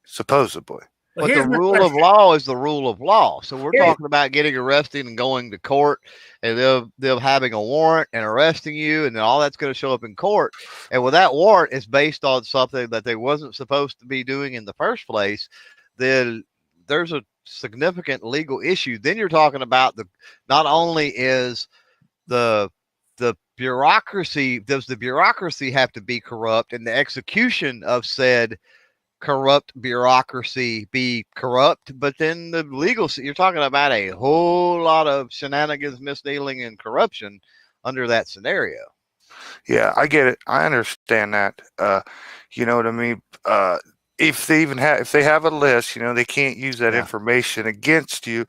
B: supposedly.
E: But the rule of law is the rule of law. So we're talking about getting arrested and going to court, and they'll having a warrant and arresting you, and then all that's going to show up in court. And with that warrant, it's based on something that they wasn't supposed to be doing in the first place. Then there's a significant legal issue. Then you're talking about not only is the bureaucracy, does the bureaucracy have to be corrupt, and the execution of said corrupt bureaucracy be corrupt, but then the legal, you're talking about a whole lot of shenanigans, misdealing, and corruption under that scenario.
B: Yeah, I get it. I understand that. You know what I mean? If they have a list, they can't use that information against you,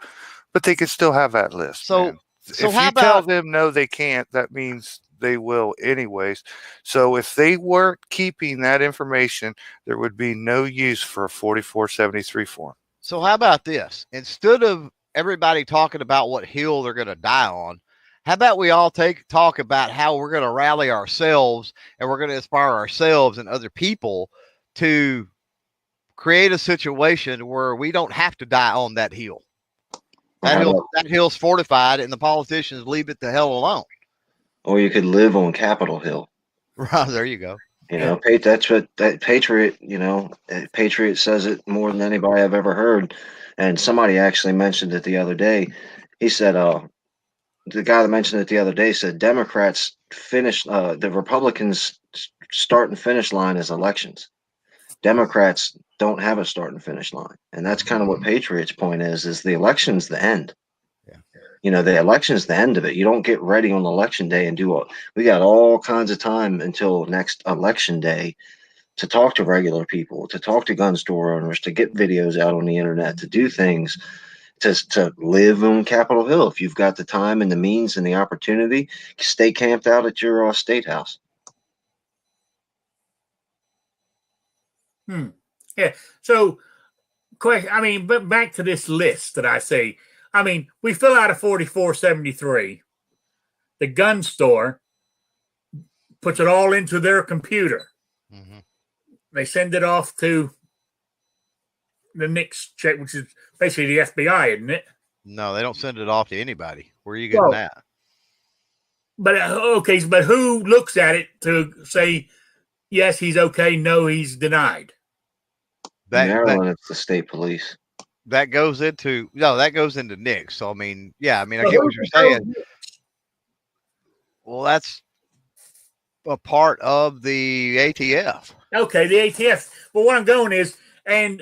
B: but they can still have that list.
E: So
B: if you tell them no, they can't, that means they will anyways. So if they weren't keeping that information, there would be no use for a 4473 form.
E: So how about this? Instead of everybody talking about what hill they're going to die on, how about we all talk about how we're going to rally ourselves, and we're going to inspire ourselves and other people to create a situation where we don't have to die on that hill. That hill's fortified, and the politicians leave it the hell alone.
D: Or you could live on Capitol Hill.
E: Right, there you go.
D: That's what that Patriot, Patriot says it more than anybody I've ever heard. And somebody actually mentioned it the other day. He said, the guy that mentioned it the other day said Democrats finish, the Republicans start and finish line is elections. Democrats don't have a start and finish line. And that's kind of what Patriot's point is the election's the end. The election's the end of it. You don't get ready on election day and we got all kinds of time until next election day to talk to regular people, to talk to gun store owners, to get videos out on the internet, to do things, to live on Capitol Hill. If you've got the time and the means and the opportunity, stay camped out at your state house.
A: Yeah. So, question. I mean, but back to this list that I say. I mean, we fill out a 4473. The gun store puts it all into their computer.
E: Mm-hmm.
A: They send it off to the NICS check, which is basically the FBI, isn't it?
E: No, they don't send it off to anybody. Where are you getting that?
A: But okay, but who looks at it to say yes, he's okay, no, he's denied?
D: Maryland, it's the state police.
E: That goes into NICS. So I mean, I get what you're saying. Well, that's a part of the ATF.
A: Okay, the ATF. But what I'm going is, and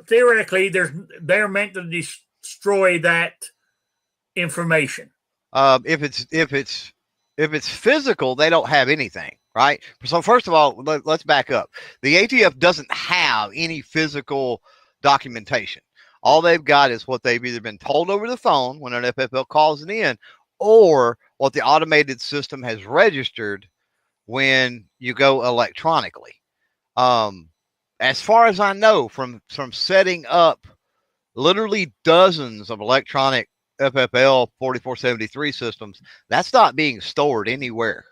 A: theoretically, they're meant to destroy that information.
E: If it's physical, they don't have anything, right? So first of all, let's back up. The ATF doesn't have any physical documentation. All they've got is what they've either been told over the phone when an FFL calls it in, or what the automated system has registered when you go electronically. As far as I know, from setting up literally dozens of electronic FFL 4473 systems, that's not being stored anywhere.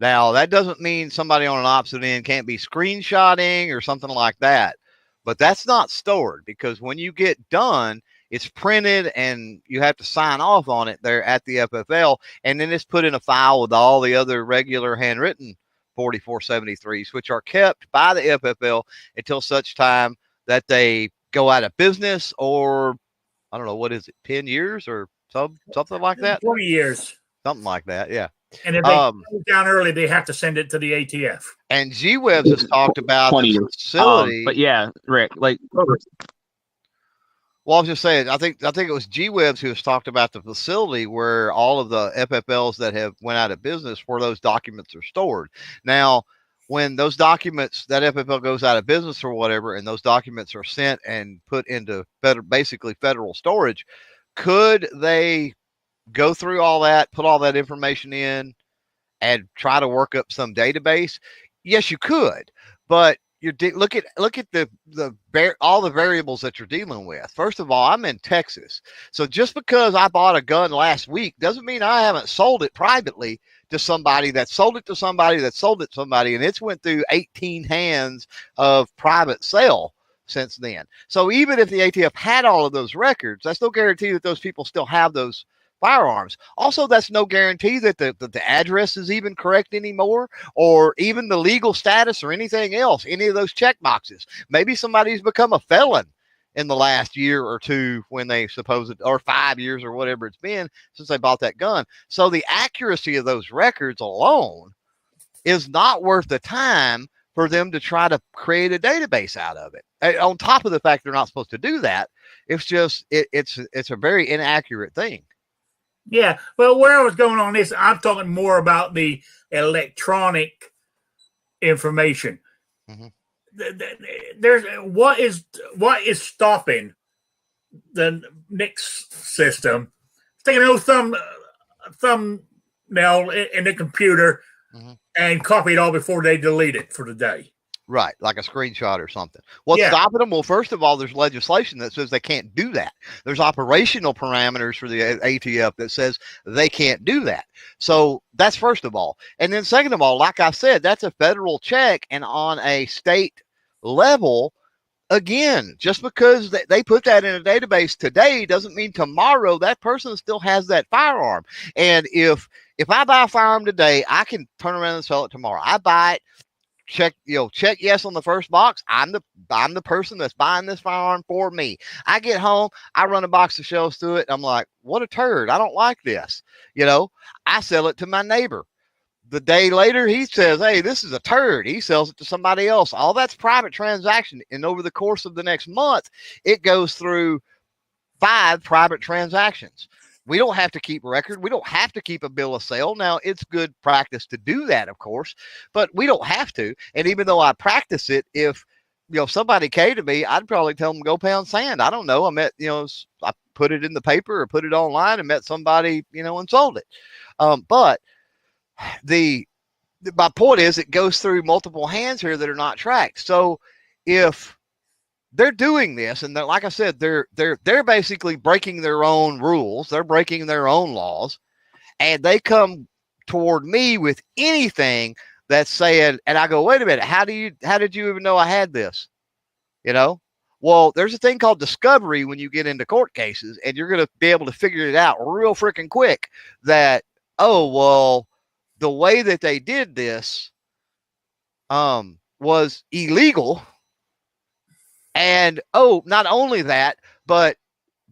E: Now, that doesn't mean somebody on an opposite end can't be screenshotting or something like that, but that's not stored, because when you get done, it's printed and you have to sign off on it there at the FFL, and then it's put in a file with all the other regular handwritten 4473s, which are kept by the FFL until such time that they go out of business, or I don't know, what is it, 10 years or something like that?
A: 20 years.
E: Something like that, yeah.
A: And if they go down early, they have to send it to the ATF.
E: And G-Webs has talked about 20 years. Facility.
F: But yeah, Rick, like...
E: Well, I was just saying, I think it was G-Webs who has talked about the facility where all of the FFLs that have went out of business, where those documents are stored. Now, when those documents, that FFL goes out of business or whatever, and those documents are sent and put into basically federal storage, could they go through all that, put all that information in, and try to work up some database? Yes, you could, but look at all the variables that you're dealing with. First of all, I'm in Texas, so just because I bought a gun last week doesn't mean I haven't sold it privately to somebody that sold it to somebody that sold it to somebody, and it's went through 18 hands of private sale since then. So even if the ATF had all of those records, that's no guarantee that those people still have those firearms. Also, that's no guarantee that the address is even correct anymore, or even the legal status or anything else, any of those check boxes. Maybe somebody's become a felon in the last year or two when they or 5 years or whatever it's been since they bought that gun. So the accuracy of those records alone is not worth the time for them to try to create a database out of it. On top of the fact they're not supposed to do that, it's just, it's a very inaccurate thing.
A: Yeah, well, where I was going on this, I'm talking more about the electronic information.
E: Mm-hmm.
A: There's what is stopping the NICS system taking no thumbnail in the computer and copy it all before they delete it for the day.
E: Right, like a screenshot or something. What's stopping them? Well, first of all, there's legislation that says they can't do that. There's operational parameters for the ATF that says they can't do that. So that's first of all. And then second of all, like I said, that's a federal check. And on a state level, again, just because they put that in a database today doesn't mean tomorrow that person still has that firearm. And if I buy a firearm today, I can turn around and sell it tomorrow. I buy it. Check yes on the first box. I'm the person that's buying this firearm for me. I get home, I run a box of shells through it, and I'm like, what a turd. I don't like this. I sell it to my neighbor. The day later, he says, hey, this is a turd. He sells it to somebody else. All that's private transaction. And over the course of the next month, it goes through 5 private transactions. We don't have to keep record. We don't have to keep a bill of sale. Now, it's good practice to do that, of course, but we don't have to. And even though I practice it, if somebody came to me, I'd probably tell them go pound sand. I don't know. I put it in the paper or put it online and met somebody, and sold it. But my point is, it goes through multiple hands here that are not tracked. So if they're doing this, and like I said, they're basically breaking their own rules, they're breaking their own laws, and they come toward me with anything that's saying, and I go, wait a minute, how did you even know I had this? You know? Well, there's a thing called discovery when you get into court cases, and you're going to be able to figure it out real freaking quick that, oh, well, the way that they did this was illegal. And, oh, not only that, but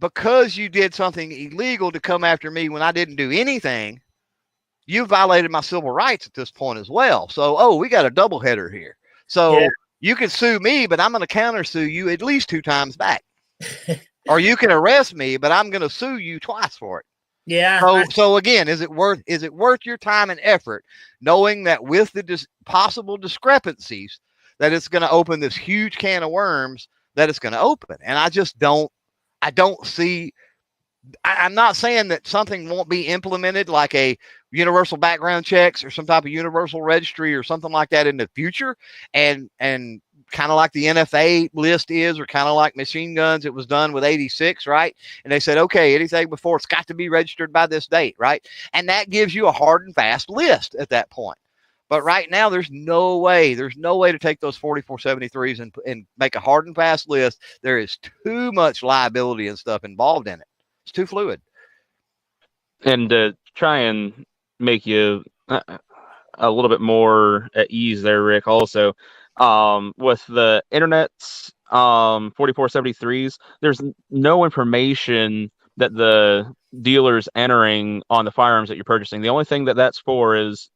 E: because you did something illegal to come after me when I didn't do anything, you violated my civil rights at this point as well. So, oh, we got a double header here. So you can sue me, but I'm going to counter sue you at least 2 times back. Or you can arrest me, but I'm going to sue you twice for it.
A: Yeah.
E: So again, is it worth your time and effort, knowing that with the possible discrepancies, that it's going to open this huge can of worms that it's going to open? And I just don't see. I'm not saying that something won't be implemented like a universal background checks or some type of universal registry or something like that in the future, and kind of like the NFA list is, or kind of like machine guns, it was done with 86, right? And they said, okay, anything before it's got to be registered by this date, right? And that gives you a hard and fast list at that point. But right now, there's no way to take those 4473s and make a hard and fast list. There is too much liability and stuff involved in it. It's too fluid.
F: And to try and make you a little bit more at ease there, Rick, also, with the internet's 4473s, there's no information that the dealer's entering on the firearms that you're purchasing. The only thing that's for is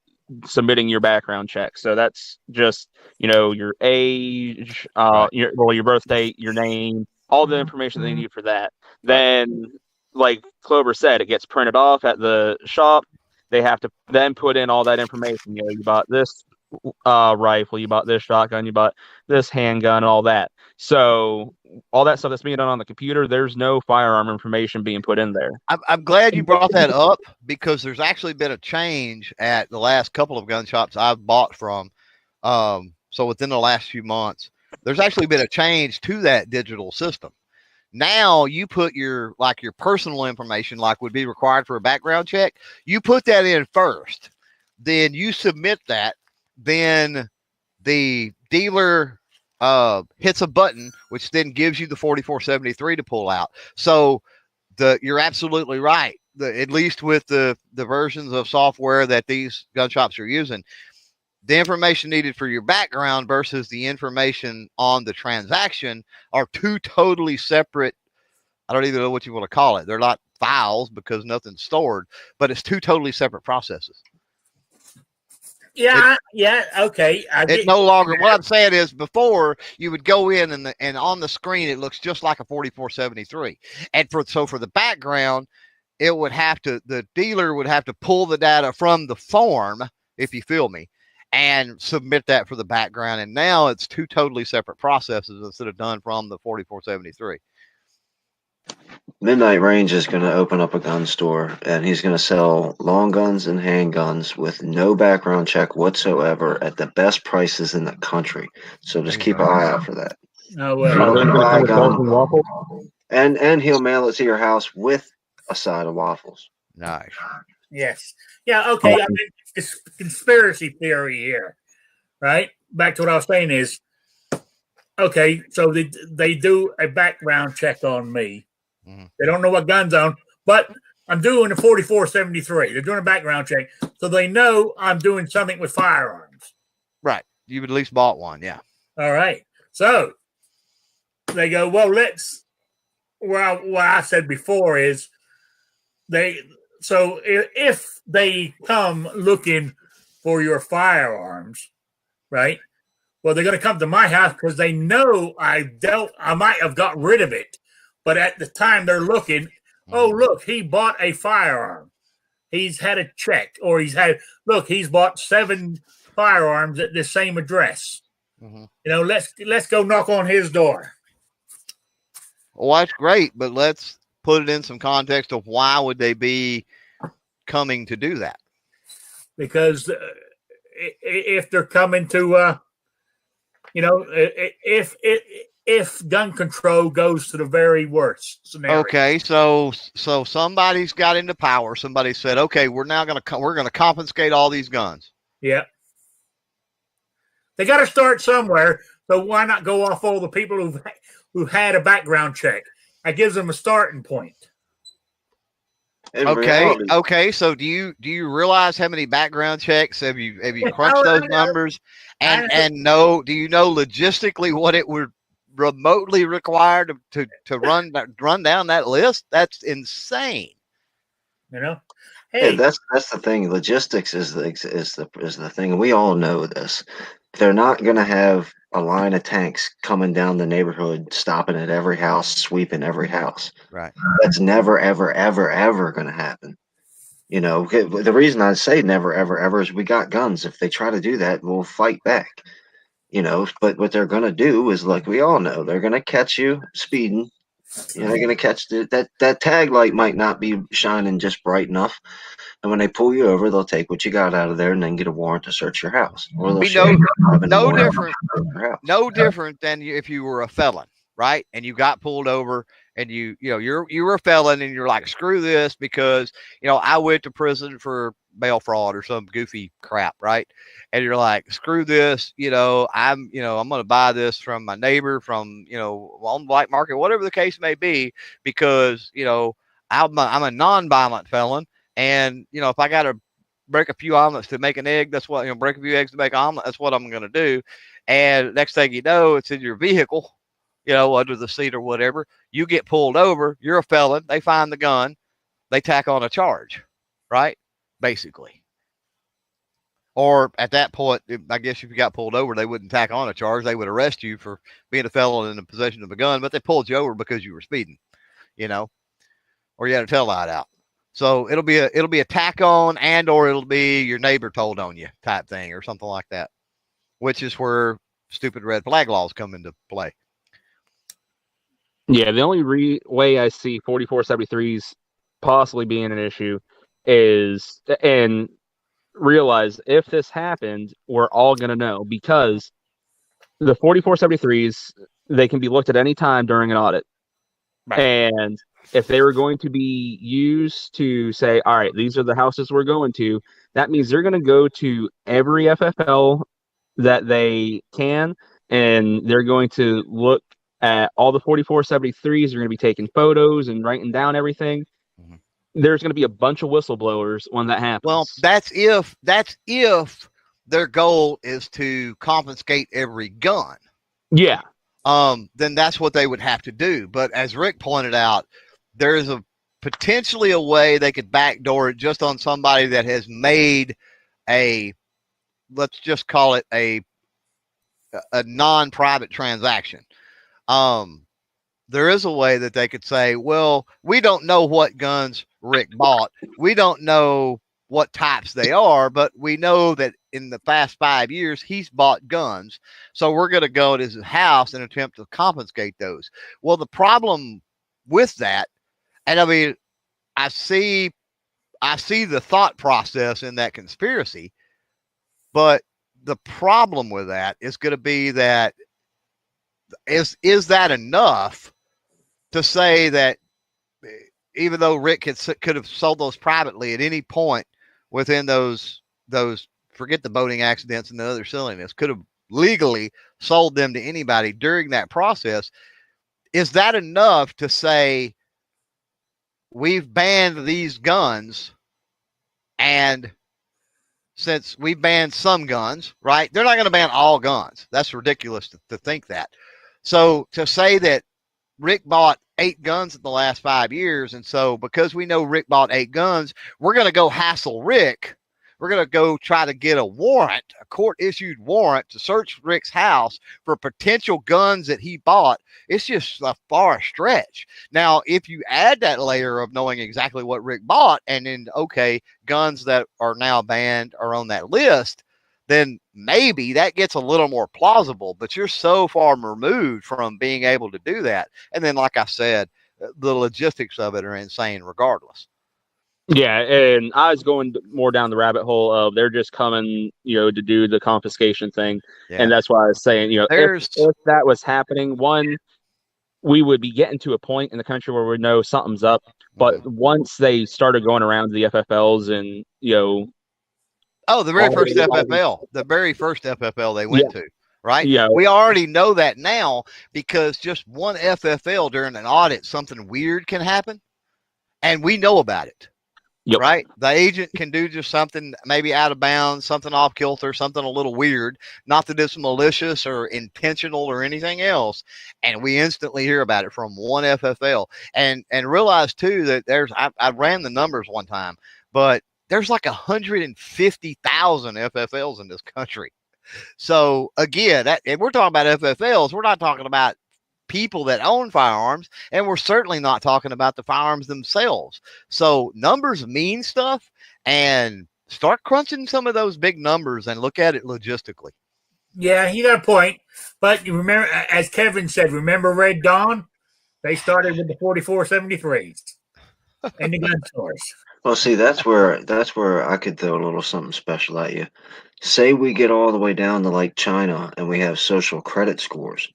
F: submitting your background check. So that's just, your age, your birth date, your name, all the information they need for that. Then, like Clover said, it gets printed off at the shop. They have to then put in all that information. You bought this rifle, you bought this shotgun, you bought this handgun, all that. So all that stuff that's being done on the computer, there's no firearm information being put in there.
E: I'm glad you brought that up, because there's actually been a change at the last couple of gun shops I've bought from. So within the last few months, there's actually been a change to that digital system. Now you put your personal information, like would be required for a background check. You put that in first, then you submit that. Then the dealer hits a button, which then gives you the 4473 to pull out. So you're absolutely right. At least with the versions of software that these gun shops are using, the information needed for your background versus the information on the transaction are 2 totally separate. I don't even know what you want to call it. They're not files because nothing's stored, but it's 2 totally separate processes.
A: Okay.
E: It no longer. What I'm saying is, before you would go in and on the screen it looks just like a 4473, and for the background, the dealer would have to pull the data from the form, if you feel me, and submit that for the background. And now it's 2 totally separate processes instead of done from the 4473.
D: Midnight Range is going to open up a gun store, and he's going to sell long guns and handguns with no background check whatsoever at the best prices in the country. So just keep an eye out for that.
A: Oh,
D: If you
A: well.
D: want to buy a gun, and he'll mail it to your house with a side of waffles.
E: Nice.
A: Yes. Yeah. Okay. I mean, it's conspiracy theory here, right? Back to what I was saying is, okay, so they do a background check on me.
E: Mm-hmm.
A: They don't know what guns on, but I'm doing a 4473. They're doing a background check, so they know I'm doing something with firearms.
E: Right. You've at least bought one, yeah.
A: All right. So they go, well, what I said before is if they come looking for your firearms, right? Well, they're going to come to my house because they know I might have got rid of it. But at the time they're looking, oh, look, he bought a firearm. He's had a check, or he's bought 7 firearms at the same address.
E: Mm-hmm.
A: Let's go knock on his door.
E: Well, that's great, but let's put it in some context of why would they be coming to do that?
A: Because if they're coming to You know, if gun control goes to the very worst scenario.
E: Okay, so somebody's got into power. Somebody said, "Okay, we're gonna confiscate all these guns."
A: Yeah. They got to start somewhere. So why not go off all the people who've had a background check? That gives them a starting point.
E: Okay. So do you realize how many background checks have you crunched those numbers and do you know logistically what it would remotely require to run down that list? That's insane.
A: You know,
D: hey, that's the thing. Logistics is the thing, and we all know this. They're not going to have a line of tanks coming down the neighborhood, stopping at every house, sweeping every house.
E: Right.
D: That's never, ever, ever, ever going to happen. You know, the reason I say never, ever, ever is we got guns. If they try to do that, we'll fight back. You know, but what they're going to do is, like we all know, they're going to catch you speeding. You know, they're going to catch that tag light might not be shining just bright enough. And when they pull you over, they'll take what you got out of there and then get a warrant to search your house. Or they'll
E: be no different than if you were a felon, right? And you got pulled over and you were a felon and you're like, screw this because, I went to prison for bail fraud or some goofy crap, right? And you're like, screw this, I'm going to buy this from my neighbor from, on the black market, whatever the case may be, because, I'm a non-violent felon. And, if I got to break a few omelets to make an egg, that's what, break a few eggs to make an omelet, that's what I'm going to do. And next thing you know, it's in your vehicle, under the seat or whatever. You get pulled over, you're a felon, they find the gun, they tack on a charge, right? Basically. Or at that point, I guess if you got pulled over, they wouldn't tack on a charge. They would arrest you for being a felon in the possession of a gun, but they pulled you over because you were speeding, or you had a tail light out. So it'll be a tack on or it'll be your neighbor told on you type thing or something like that, which is where stupid red flag laws come into play.
F: Yeah, the only way I see 4473s possibly being an issue is, and realize if this happened, we're all going to know, because the 4473s, they can be looked at any time during an audit. Right. And if they were going to be used to say, all right, these are the houses we're going to, that means they're going to go to every FFL that they can, and they're going to look at all the 4473s. They're going to be taking photos and writing down everything. Mm-hmm. There's going to be a bunch of whistleblowers when that happens.
E: Well, that's if their goal is to confiscate every gun.
F: Yeah.
E: Then that's what they would have to do. But as Rick pointed out, there is potentially a way they could backdoor it just on somebody that has made let's just call it a non-private transaction. There is a way that they could say, well, we don't know what guns Rick bought. We don't know what types they are, but we know that in the past 5 years, he's bought guns. So we're going to go to his house and attempt to confiscate those. Well, the problem with that, and I mean, I see the thought process in that conspiracy, but the problem with that is going to be that is that enough to say that even though Rick could have sold those privately at any point within those forget the boating accidents and the other silliness, could have legally sold them to anybody during that process, is that enough to say we've banned these guns, and since we banned some guns, right, they're not going to ban all guns. That's ridiculous to think that. So to say that Rick bought 8 guns in the last 5 years, and so because we know Rick bought 8 guns, we're going to go hassle Rick. We're going to go try to get a warrant, a court-issued warrant to search Rick's house for potential guns that he bought. It's just a far stretch. Now, if you add that layer of knowing exactly what Rick bought, and then, okay, guns that are now banned are on that list, then maybe that gets a little more plausible, but you're so far removed from being able to do that. And then, like I said, the logistics of it are insane regardless.
F: Yeah, and I was going more down the rabbit hole of they're just coming, to do the confiscation thing, and that's why I was saying, if that was happening, one, we would be getting to a point in the country where we know something's up. But once they started going around to the FFLs and
E: the very first FFL they went to, right? Yeah, we already know that now because just one FFL during an audit, something weird can happen, and we know about it. Yep. Right? The agent can do just something maybe out of bounds, something off kilter, something a little weird, not that it's malicious or intentional or anything else. And we instantly hear about it from one FFL. And realize too that I ran the numbers one time, but there's like 150,000 FFLs in this country. So again, if we're talking about FFLs, we're not talking about people that own firearms, and we're certainly not talking about the firearms themselves. So numbers mean stuff, and start crunching some of those big numbers and look at it logistically.
A: Yeah, you got a point. But you remember, as Kevin said, remember Red Dawn? They started with the 4473s and the gun stores.
D: Well, see, that's where I could throw a little something special at you. Say we get all the way down to like China and we have social credit scores.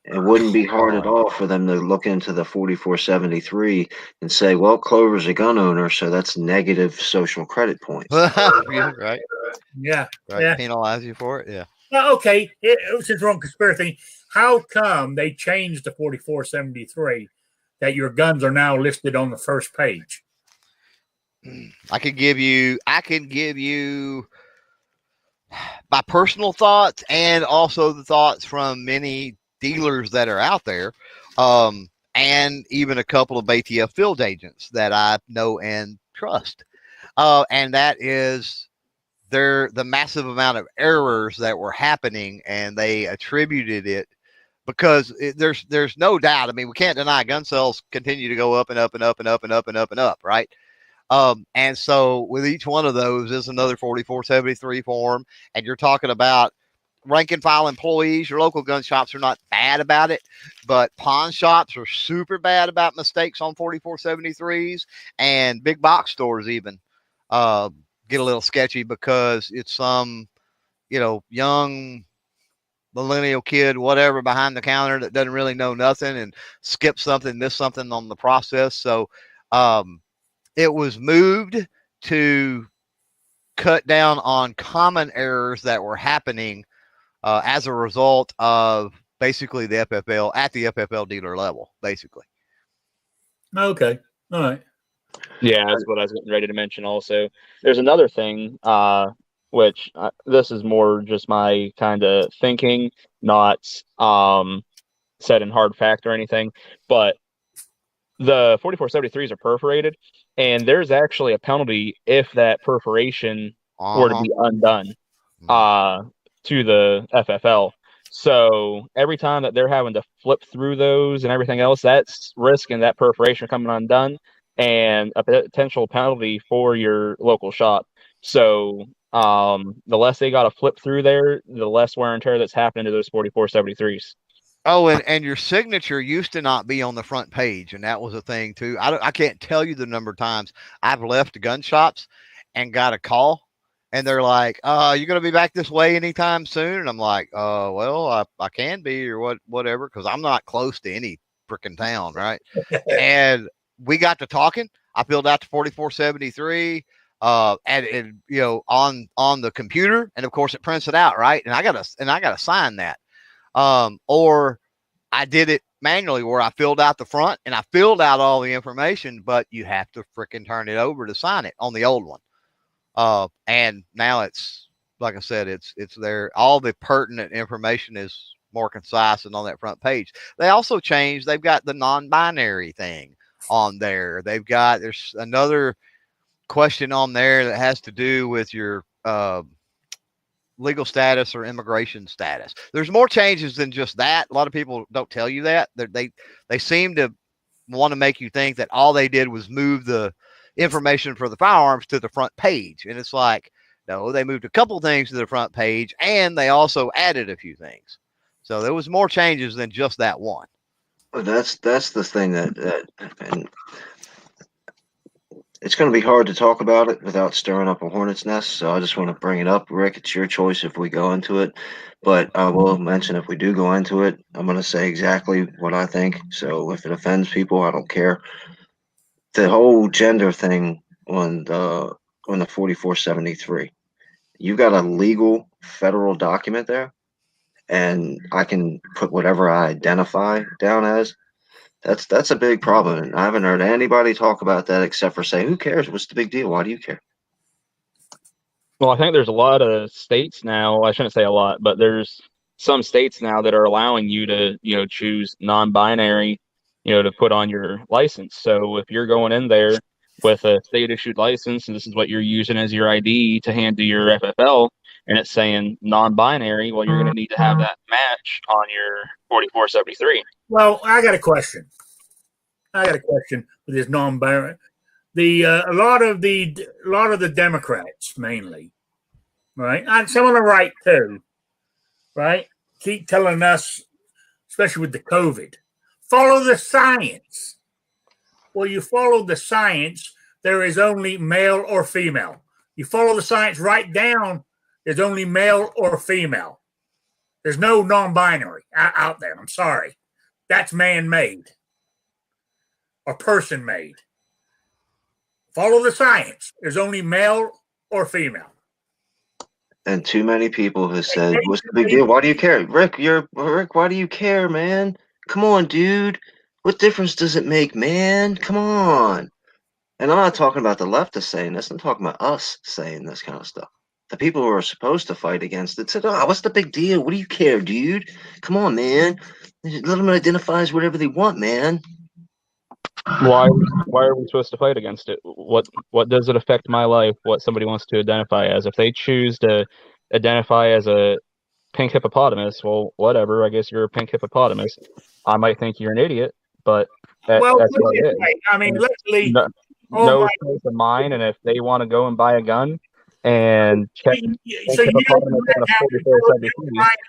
D: It wouldn't be hard at all for them to look into the 4473 and say, well, Clover's a gun owner, so that's negative social credit points.
E: Right.
A: Yeah.
E: Right.
A: Yeah.
E: Penalize you for it. Yeah.
A: Well, okay. Since we're on conspiracy, how come they changed the 4473 that your guns are now listed on the first page?
E: I can give you my personal thoughts and also the thoughts from many dealers that are out there, and even a couple of ATF field agents that I know and trust. And that is the massive amount of errors that were happening, and they attributed it because there's no doubt. I mean, we can't deny gun sales continue to go up and up and up and up and up and up and up, right? And so with each one of those is another 4473 form, and you're talking about rank and file employees. Your local gun shops are not bad about it, but pawn shops are super bad about mistakes on 4473s, and big box stores even get a little sketchy because it's some, young millennial kid, whatever, behind the counter that doesn't really know nothing and skipped something, missed something on the process. So it was moved to cut down on common errors that were happening as a result of basically the FFL at the FFL dealer level, basically.
A: Okay. All right.
F: Yeah, that's what I was getting ready to mention also. There's another thing, which this is more just my kind of thinking, not set in hard fact or anything, but the 4473s are perforated, and there's actually a penalty if that perforation were to be undone to the FFL. So every time that they're having to flip through those and everything else, that's risking that perforation coming undone and a potential penalty for your local shop. So the less they got to flip through there, the less wear and tear that's happening to those 4473s.
E: Oh, and your signature used to not be on the front page, and that was a thing too. I can't tell you the number of times I've left gun shops and got a call, and they're like, "You gonna be back this way anytime soon?" And I'm like, well, I can be, or whatever, because I'm not close to any freaking town, right?" And we got to talking. I filled out the 4473, and on the computer, and of course it prints it out, right? And I gotta sign that. Or I did it manually where I filled out the front and I filled out all the information, but you have to freaking turn it over to sign it on the old one. And now it's, like I said, it's there. All the pertinent information is more concise and on that front page. They also changed. They've got the non-binary thing on there. There's another question on there that has to do with your, legal status or immigration status. There's more changes than just that. A lot of people don't tell you that. They seem to want to make you think that all they did was move the information for the firearms to the front page. And it's like, no, they moved a couple things to the front page and they also added a few things. So there was more changes than just that one.
D: Well, that's the thing that and It's going to be hard to talk about it without stirring up a hornet's nest. So I just want to bring it up, Rick. It's your choice if we go into it, but I will mention if we do go into it, I'm going to say exactly what I think. So if it offends people, I don't care. The whole gender thing on the 4473, you got a legal federal document there, and I can put whatever I identify down as. That's a big problem. And I haven't heard anybody talk about that except for say, who cares? What's the big deal? Why do you care?
F: Well, I think there's a lot of states now. I shouldn't say a lot, but there's some states now that are allowing you to, choose non-binary, to put on your license. So if you're going in there with a state issued license and this is what you're using as your ID to hand to your FFL, and it's saying non-binary, well, you're going to need to have that match on your 4473.
A: Well, I got a question with this non-binary. A lot of the Democrats mainly, right, and some on the right too, right, keep telling us, especially with the COVID, follow the science. Well, you follow the science, there is only male or female. You follow the science right down, there's only male or female. There's no non-binary out there. I'm sorry. That's man-made or person-made. Follow the science. There's only male or female.
D: And too many people have said, what's the big deal? Why do you care? Rick, why do you care, man? Come on, dude. What difference does it make, man? Come on. And I'm not talking about the leftists saying this. I'm talking about us saying this kind of stuff. The people who are supposed to fight against it said, oh, what's the big deal? What do you care, dude? Come on, man. Let them identify as whatever they want, man.
F: Why are we supposed to fight against it? What does it affect my life? What somebody wants to identify as? If they choose to identify as a pink hippopotamus, well, whatever. I guess you're a pink hippopotamus. I might think you're an idiot, but that's what it is.
A: I mean, literally,
F: no choice of mine. And if they want to go and buy a gun and check,
A: so you don't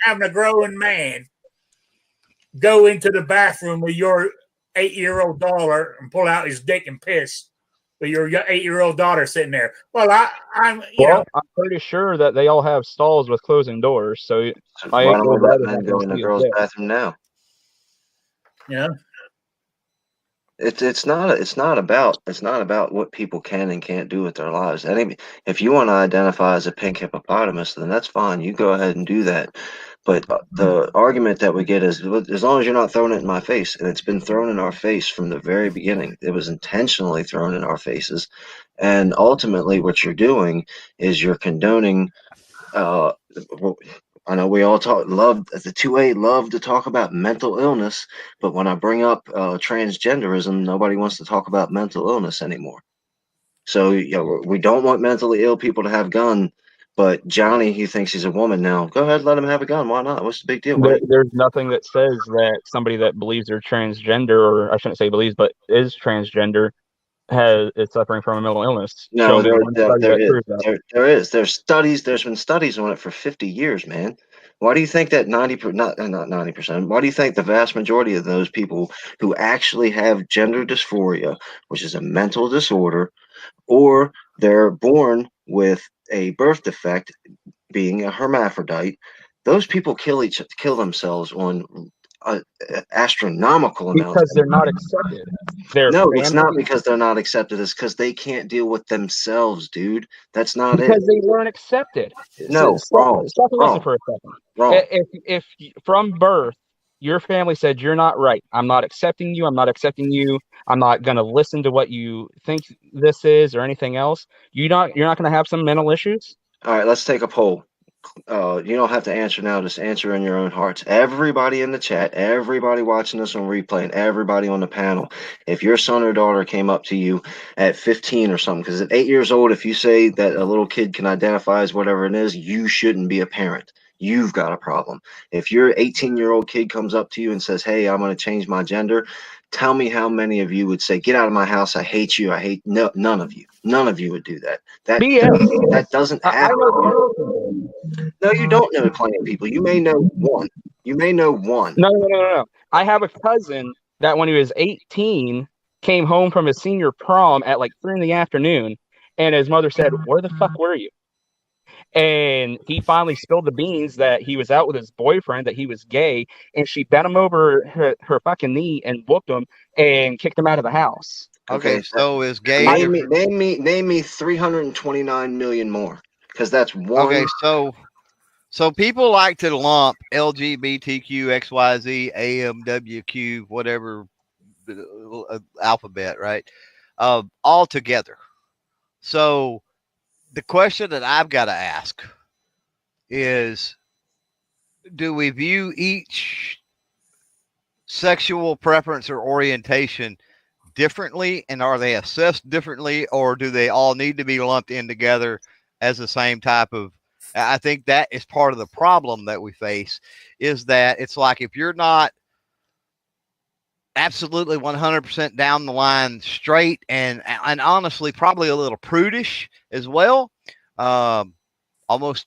A: having a grown man go into the bathroom with your 8-year-old daughter and pull out his dick and piss with your 8-year-old daughter sitting there. Well, I'm
F: pretty sure that they all have stalls with closing doors. So
D: why don't we let men go in the girls' bathroom now?
A: Yeah.
D: It's not about what people can and can't do with their lives. If you want to identify as a pink hippopotamus, then that's fine. You go ahead and do that. But the argument that we get is, as long as you're not throwing it in my face, and it's been thrown in our face from the very beginning. It was intentionally thrown in our faces, and ultimately, what you're doing is you're condoning. I know we all the 2A love to talk about mental illness, but when I bring up transgenderism, nobody wants to talk about mental illness anymore. So we don't want mentally ill people to have guns. But Johnny, he thinks he's a woman now. Go ahead, let him have a gun. Why not? What's the big deal?
F: There's nothing that says that somebody that believes they're transgender, or I shouldn't say believes, but is transgender, is suffering from a mental illness.
D: No, there is. There's studies. There's been studies on it for 50 years, man. Why do you think that not 90%? Why do you think the vast majority of those people who actually have gender dysphoria, which is a mental disorder, or they're born with a birth defect, being a hermaphrodite, those people kill themselves on astronomical amounts
F: because they're not accepted.
D: It's not because they're not accepted. It's because they can't deal with themselves, dude. That's not
F: because they weren't accepted.
D: No, wrong.
F: Stop and listen for a second.
D: Wrong.
F: If from birth your family said you're not right, I'm not accepting you. I'm not accepting you. I'm not going to listen to what you think this is or anything else. You're not going to have some mental issues.
D: All right, let's take a poll. You don't have to answer now. Just answer in your own hearts. Everybody in the chat, everybody watching this on replay, and everybody on the panel. If your son or daughter came up to you at 15 or something, because at 8 years old, if you say that a little kid can identify as whatever it is, you shouldn't be a parent. You've got a problem. If your 18-year-old kid comes up to you and says, hey, I'm going to change my gender, tell me how many of you would say, get out of my house. I hate you. No, none of you. None of you would do that. That doesn't happen. No, you don't know plenty of people. You may know one. No.
F: I have a cousin that when he was 18 came home from his senior prom at like 3 in the afternoon, and his mother said, "Where the fuck were you?" And he finally spilled the beans that he was out with his boyfriend, that he was gay, and she bent him over her fucking knee and whooped him and kicked him out of the house.
E: Okay,
D: Okay,
E: so is gay
D: Name
E: different?
D: me 329 million more, because that's one.
E: Okay, so people like to lump LGBTQ, XYZ, AMWQ, whatever alphabet, right? All together. So the question that I've got to ask is, do we view each sexual preference or orientation differently, and are they assessed differently, or do they all need to be lumped in together as the same type of? I think that is part of the problem that we face, is that it's like, if you're not absolutely 100% down the line straight, and honestly probably a little prudish as well, almost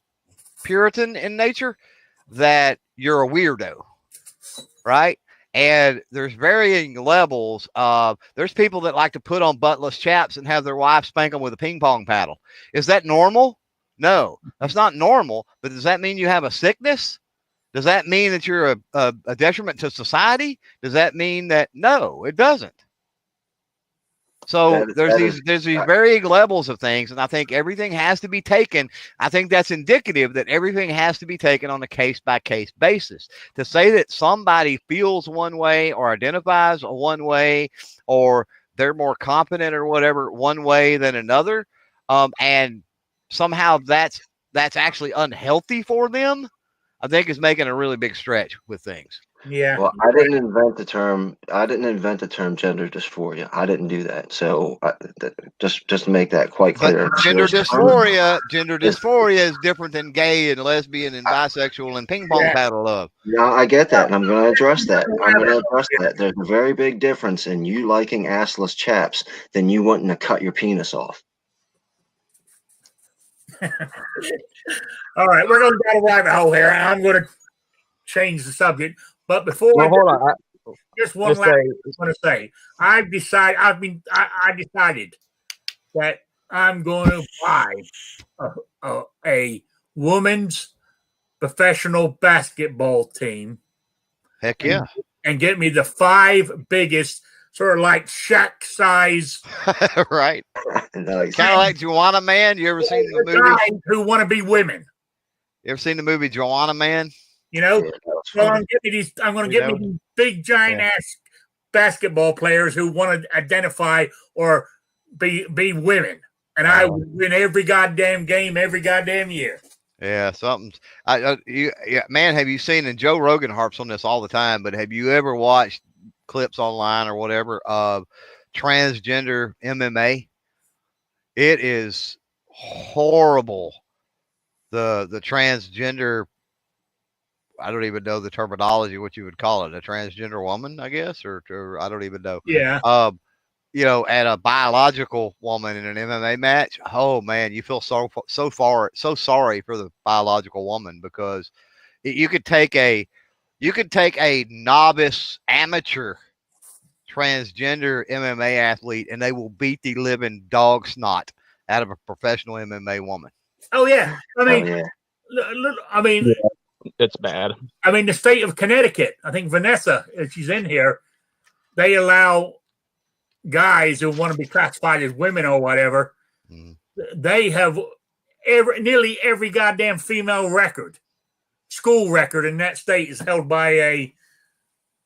E: Puritan in nature, that you're a weirdo, right? And there's varying levels of, there's people that like to put on buttless chaps and have their wife spank them with a ping pong paddle. Is that normal? No, that's not normal. But does that mean you have a sickness? Does that mean that you're a detriment to society? Does that mean that? No, it doesn't. So there's these varying levels of things, and I think everything has to be taken. I think that's indicative that everything has to be taken on a case-by-case basis. To say that somebody feels one way or identifies one way, or they're more competent or whatever one way than another, and somehow that's actually unhealthy for them, I think is making a really big stretch with things.
A: Yeah.
D: Well, I didn't invent the term. I didn't invent the term gender dysphoria. I didn't do that. So just to make that quite clear.
E: But gender dysphoria is different than gay and lesbian and bisexual and ping pong paddle love.
D: No, I get that, and I'm going to address that. There's a very big difference in you liking assless chaps than you wanting to cut your penis off.
A: All right, we're going down a rabbit hole here. I'm going to change the subject, but before
F: hold on,
A: just one last thing I want to say. I decided that I'm going to buy a women's professional basketball team.
E: Heck yeah!
A: And get me the 5 biggest, sort of like Shaq size,
E: right?
D: Nice.
E: Kind of like Joanna Man. You ever seen the movie?
A: Guys who want to be women.
E: You ever seen the movie Joanna Man?
A: You know, so I'm going to get me these big giant ass basketball players who want to identify or be women, and I would win every goddamn game every goddamn year.
E: Yeah, something's. Man, have you seen? And Joe Rogan harps on this all the time, but have you ever watched clips online or whatever of transgender MMA? It is horrible. The transgender. I don't even know the terminology, what you would call it, a transgender woman, I guess, or I don't even know.
A: Yeah.
E: At a biological woman in an MMA match, oh man, you feel so sorry for the biological woman, because you could take a novice amateur transgender MMA athlete and they will beat the living dog snot out of a professional MMA woman.
A: Oh yeah. I mean,
F: it's bad.
A: I mean, the state of Connecticut, I think Vanessa, if she's in here, they allow guys who want to be classified as women or whatever. They have nearly every goddamn female school record in that state is held by a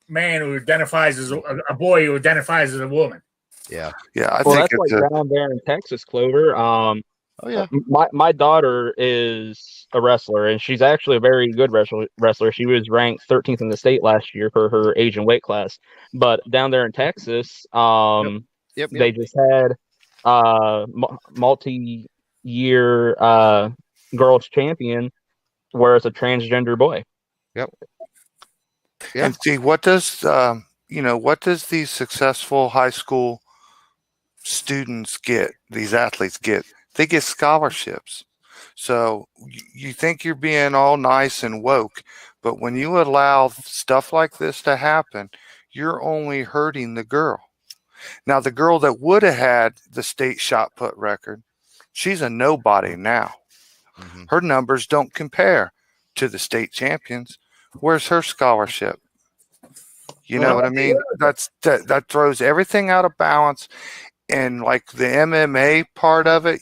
A: man who identifies as a boy who identifies as a woman.
E: Yeah.
B: I think
F: that's like down there in Texas, Clover.
E: Oh yeah.
F: My daughter is a wrestler, and she's actually a very good wrestler. She was ranked 13th in the state last year for her age and weight class. But down there in Texas, they just had multi-year girls champion, where it's a transgender boy.
E: Yep.
B: Yeah. And see, what does these successful high school students get? These athletes get. They get scholarships. So you think you're being all nice and woke, but when you allow stuff like this to happen, you're only hurting the girl. Now, the girl that would have had the state shot put record, she's a nobody now.
E: Mhm.
B: Her numbers don't compare to the state champions. Where's her scholarship? You know what I mean? That throws everything out of balance. And like the MMA part of it,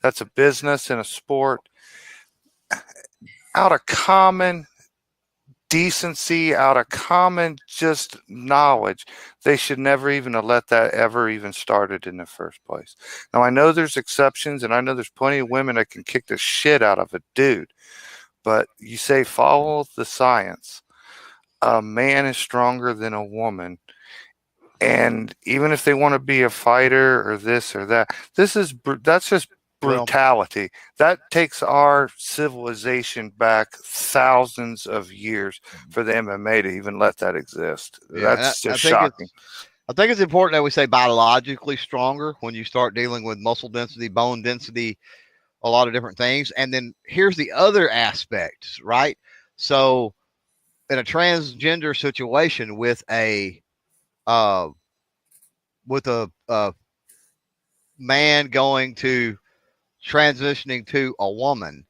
B: that's a business and a sport. Out of common decency, out of common just knowledge, they should never even have let that ever even started in the first place. Now, I know there's exceptions, and I know there's plenty of women that can kick the shit out of a dude, but you say follow the science. A man is stronger than a woman, and even if they want to be a fighter or this or that, that's just brutality. That takes our civilization back thousands of years for the MMA to even let that exist.
E: Yeah,
B: That's just shocking.
E: I think it's important that we say biologically stronger when you start dealing with muscle density, bone density, a lot of different things. And then here's the other aspects, right? So in a transgender situation with a man going to transitioning to a woman,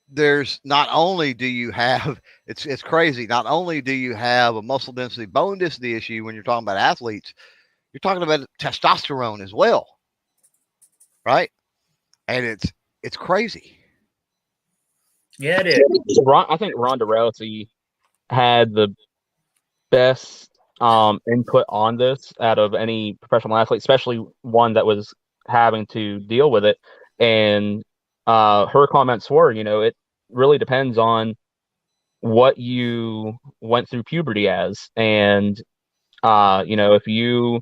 E: there's not only do you have it's crazy, not only do you have a muscle density, bone density issue when you're talking about athletes, you're talking about testosterone as well, right? And it's crazy.
A: Yeah, it is.
G: I think Ronda Rousey had the best input on this out of any professional athlete, especially one that was having to deal with it. And her comments were, it really depends on what you went through puberty as. And, if you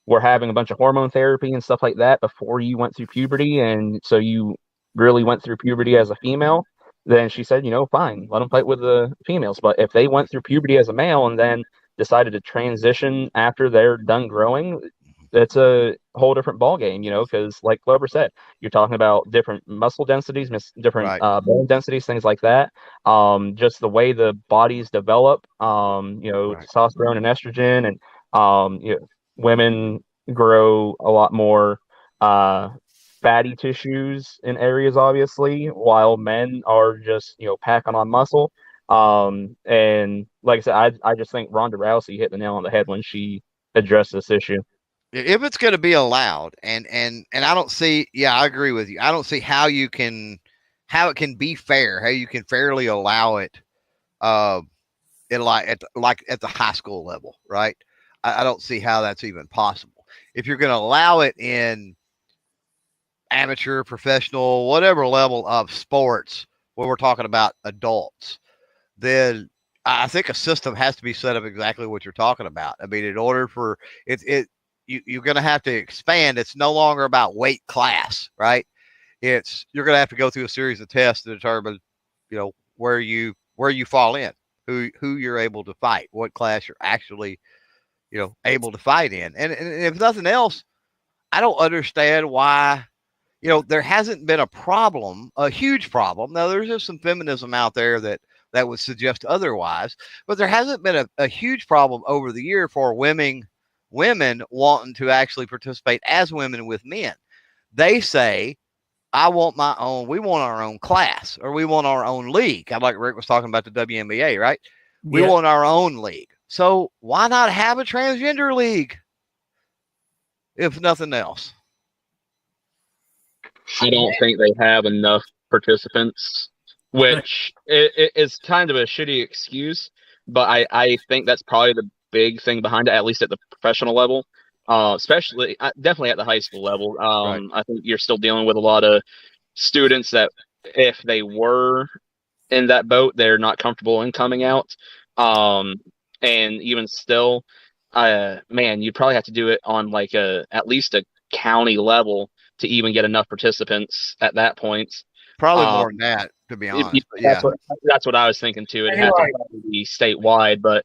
G: were having a bunch of hormone therapy and stuff like that before you went through puberty, and so you really went through puberty as a female, then she said, fine, let them fight with the females. But if they went through puberty as a male and then decided to transition after they're done growing, it's a whole different ballgame, because like Glover said, you're talking about different muscle densities, different bone densities, things like that. Just the way the bodies develop, testosterone and estrogen, and women grow a lot more fatty tissues in areas, obviously, while men are just packing on muscle. And like I said, I just think Ronda Rousey hit the nail on the head when she addressed this issue.
E: If it's going to be allowed, and I don't see, I agree with you. I don't see how it can be fair, how you can fairly allow it, at the high school level, right? I don't see how that's even possible. If you're going to allow it in amateur, professional, whatever level of sports, where we're talking about adults, then I think a system has to be set up exactly what you're talking about. I mean, in order for you're going to have to expand. It's no longer about weight class, right? You're going to have to go through a series of tests to determine, where you fall in, who you're able to fight, what class you're actually, able to fight in. And if nothing else, I don't understand why, there hasn't been a huge problem. Now, there's just some feminism out there that would suggest otherwise, but there hasn't been a huge problem over the year for women wanting to actually participate as women with men. They say, we want our own class, or we want our own league. Like Rick was talking about the WNBA, right? We want our own league. So why not have a transgender league, if nothing else?
G: I don't think they have enough participants, which is kind of a shitty excuse, but I think that's probably the big thing behind it, at least at the professional level, especially definitely at the high school level.
E: Right.
G: I think you're still dealing with a lot of students that, if they were in that boat, they're not comfortable in coming out. And even still, man, you'd probably have to do it on at least a county level to even get enough participants at that point.
E: Probably more than that, to be honest.
G: That's what I was thinking too. It'd have to be statewide, but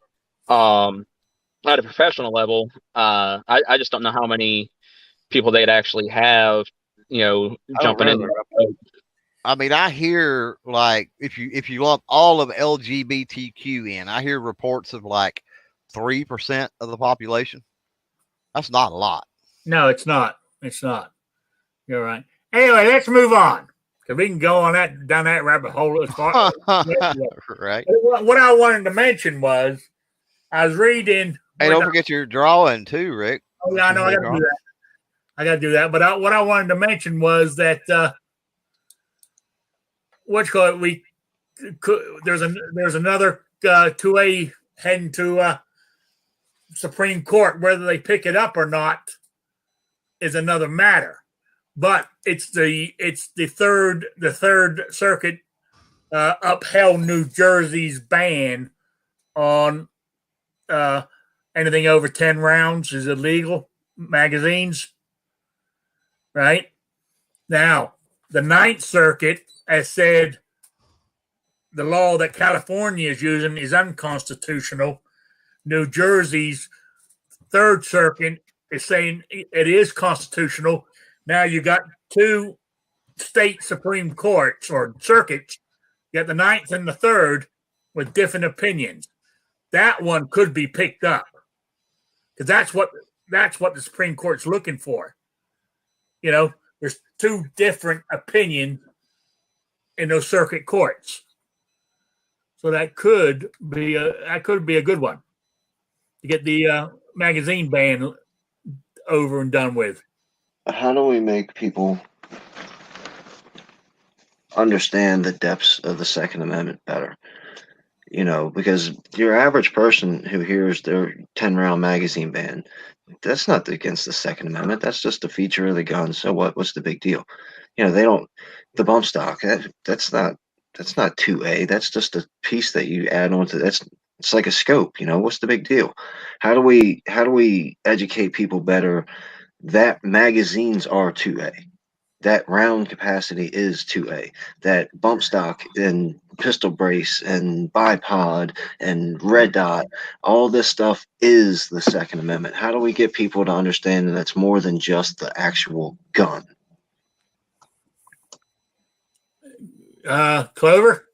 G: at a professional level, I just don't know how many people they'd actually have, jumping in.
E: I mean, I hear if you lump all of LGBTQ in, I hear reports of 3% of the population. That's not a lot.
A: No, it's not. It's not. You're right. Anyway, let's move on because we can go on that down that rabbit hole as far.
E: Right.
A: What I wanted to mention was I was reading.
E: Hey, don't forget your drawing too, Rick.
A: Oh yeah, I know. I got to do that. I got to do that. But what I wanted to mention was that we could. There's another 2A heading to Supreme Court. Whether they pick it up or not is another matter. But it's the third circuit upheld New Jersey's ban on anything over 10 rounds is illegal magazines. Right now, the Ninth Circuit has said the law that California is using is unconstitutional. New Jersey's Third Circuit is saying it is constitutional. Now you got two state Supreme Courts or circuits. You got the Ninth and the Third with different opinions. That one could be picked up because that's what the Supreme Court's looking for. You know, there's two different opinions in those circuit courts, so that could be a good one to get the magazine ban over and done with.
D: How do we make people understand the depths of the Second Amendment better? You know, because your average person who hears their 10-round magazine ban, that's not against the Second Amendment. That's just a feature of the gun. So what? What's the big deal? You know, they don't. The bump stock. That's not 2A. That's just a piece that you add on to. It's like a scope. You know, what's the big deal? How do we educate people better that magazines are 2A? That round capacity is 2A. That bump stock and pistol brace and bipod and red dot, all this stuff is the Second Amendment. How do we get people to understand that it's more than just the actual gun?
A: Clover?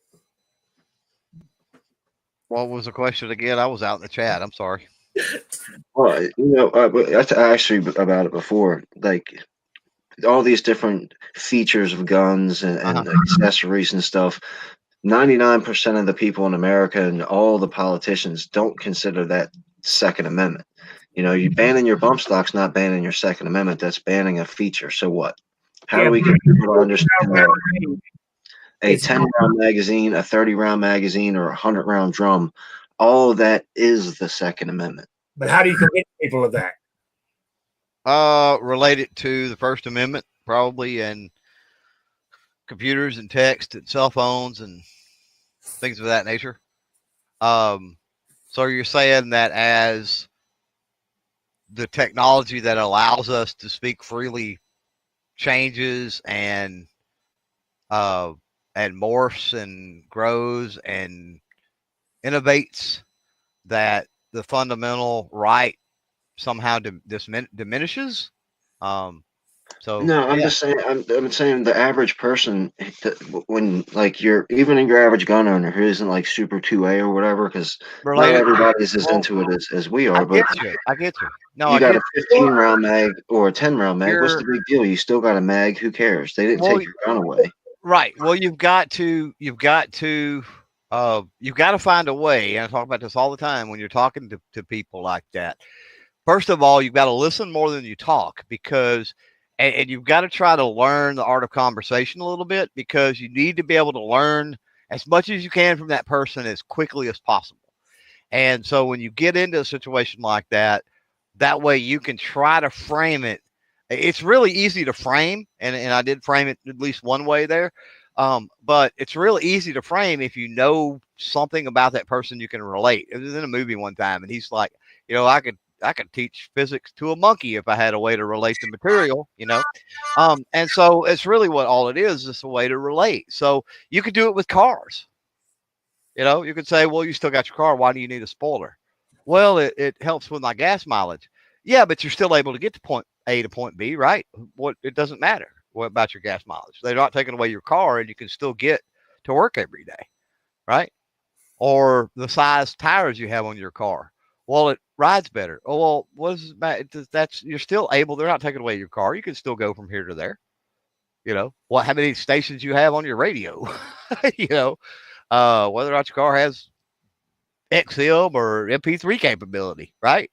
E: What was the question again? I was out in the chat. I'm sorry.
D: Well, you know, I actually about it before, like all these different features of guns and accessories and stuff. 99% of the people in America and all the politicians don't consider that Second Amendment. You know, you banning your bump stock's not banning your Second Amendment. That's banning a feature. So what? How do we get people to understand that a 10-round magazine, a 30-round magazine, or a 100-round drum, all of that is the Second Amendment?
A: But how do you convince people of that?
E: Related to the First Amendment, probably, and computers and text and cell phones and things of that nature. So you're saying that as the technology that allows us to speak freely changes and morphs and grows and innovates, that the fundamental right somehow diminishes.
D: No, I'm just saying. I'm saying the average person, when like even your average gun owner who isn't like super 2A or whatever, because not everybody's as into it as we are.
E: I get you. No,
D: you got a 15-round mag or a 10-round mag. What's the big deal? You still got a mag. Who cares? They didn't take your gun away.
E: Right. Well, you've got to find a way. And I talk about this all the time when you're talking to people like that. First of all, you've got to listen more than you talk, because and you've got to try to learn the art of conversation a little bit, because you need to be able to learn as much as you can from that person as quickly as possible. And so when you get into a situation like that, that way you can try to frame it. It's really easy to frame, and I did frame it at least one way there. But it's really easy to frame if you know something about that person you can relate. It was in a movie one time, and he's like, you know, I could teach physics to a monkey if I had a way to relate the material, you know? And so it's really what all it is a way to relate. So you could do it with cars. You know, you could say, well, you still got your car. Why do you need a spoiler? Well, it helps with my gas mileage. Yeah, but you're still able to get to point A to point B, right? It doesn't matter what about your gas mileage. They're not taking away your car, and you can still get to work every day, right? Or the size tires you have on your car, Well, it rides better. Oh, well, that's you're still able. They're not taking away your car. You can still go from here to there. How many stations you have on your radio? Whether or not your car has XM or MP3 capability, right?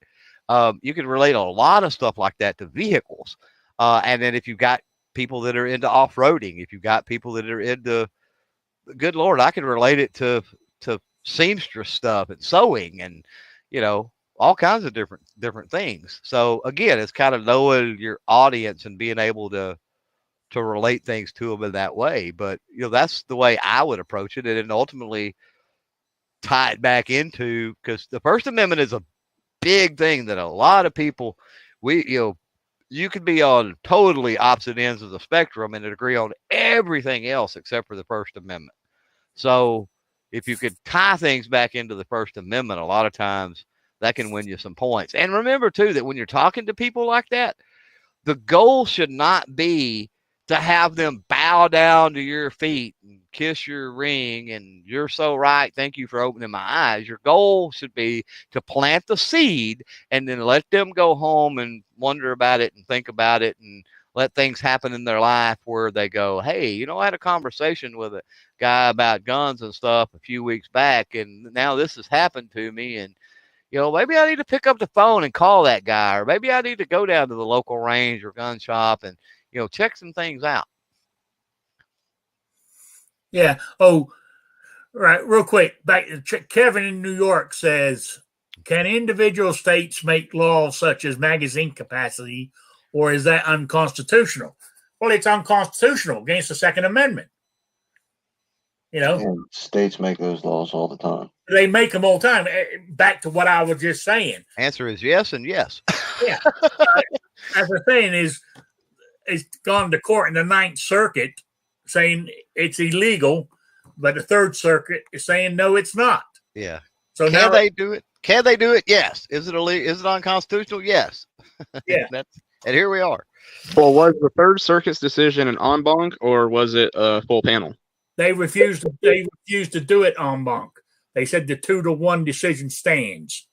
E: You can relate a lot of stuff like that to vehicles. And then if you've got people that are into off-roading, if you've got people that are into, good Lord, I can relate it to seamstress stuff and sewing and, all kinds of different things. So again, it's kind of knowing your audience and being able to relate things to them in that way. But, that's the way I would approach it. And then ultimately tie it back into, because the First Amendment is a big thing that a lot of people, you could be on totally opposite ends of the spectrum and agree on everything else except for the First Amendment. So if you could tie things back into the First Amendment, a lot of times that can win you some points. And remember too, that when you're talking to people like that, the goal should not be to have them bow down to your feet and kiss your ring and you're so right, thank you for opening my eyes. Your goal should be to plant the seed and then let them go home and wonder about it and think about it and let things happen in their life where they go, hey, I had a conversation with a guy about guns and stuff a few weeks back, and now this has happened to me, and maybe I need to pick up the phone and call that guy, or maybe I need to go down to the local range or gun shop and check some things out.
A: Yeah. Oh, right. Real quick. Kevin in New York says, can individual states make laws such as magazine capacity, or is that unconstitutional? Well, it's unconstitutional against the Second Amendment.
D: And states make those laws all the time.
A: They make them all the time. Back to what I was just saying.
E: Answer is yes and yes.
A: Yeah. As the thing is, it's gone to court in the Ninth Circuit saying it's illegal, but the Third Circuit is saying no, it's not.
E: Yeah.
A: So
E: can they do it? Can they do it? Yes. Is it illegal? Is it unconstitutional? Yes.
A: Yeah.
E: And here we are.
F: Well, was the Third Circuit's decision an en banc or was it a full panel?
A: They refused to do it en banc. They said the 2-1 decision stands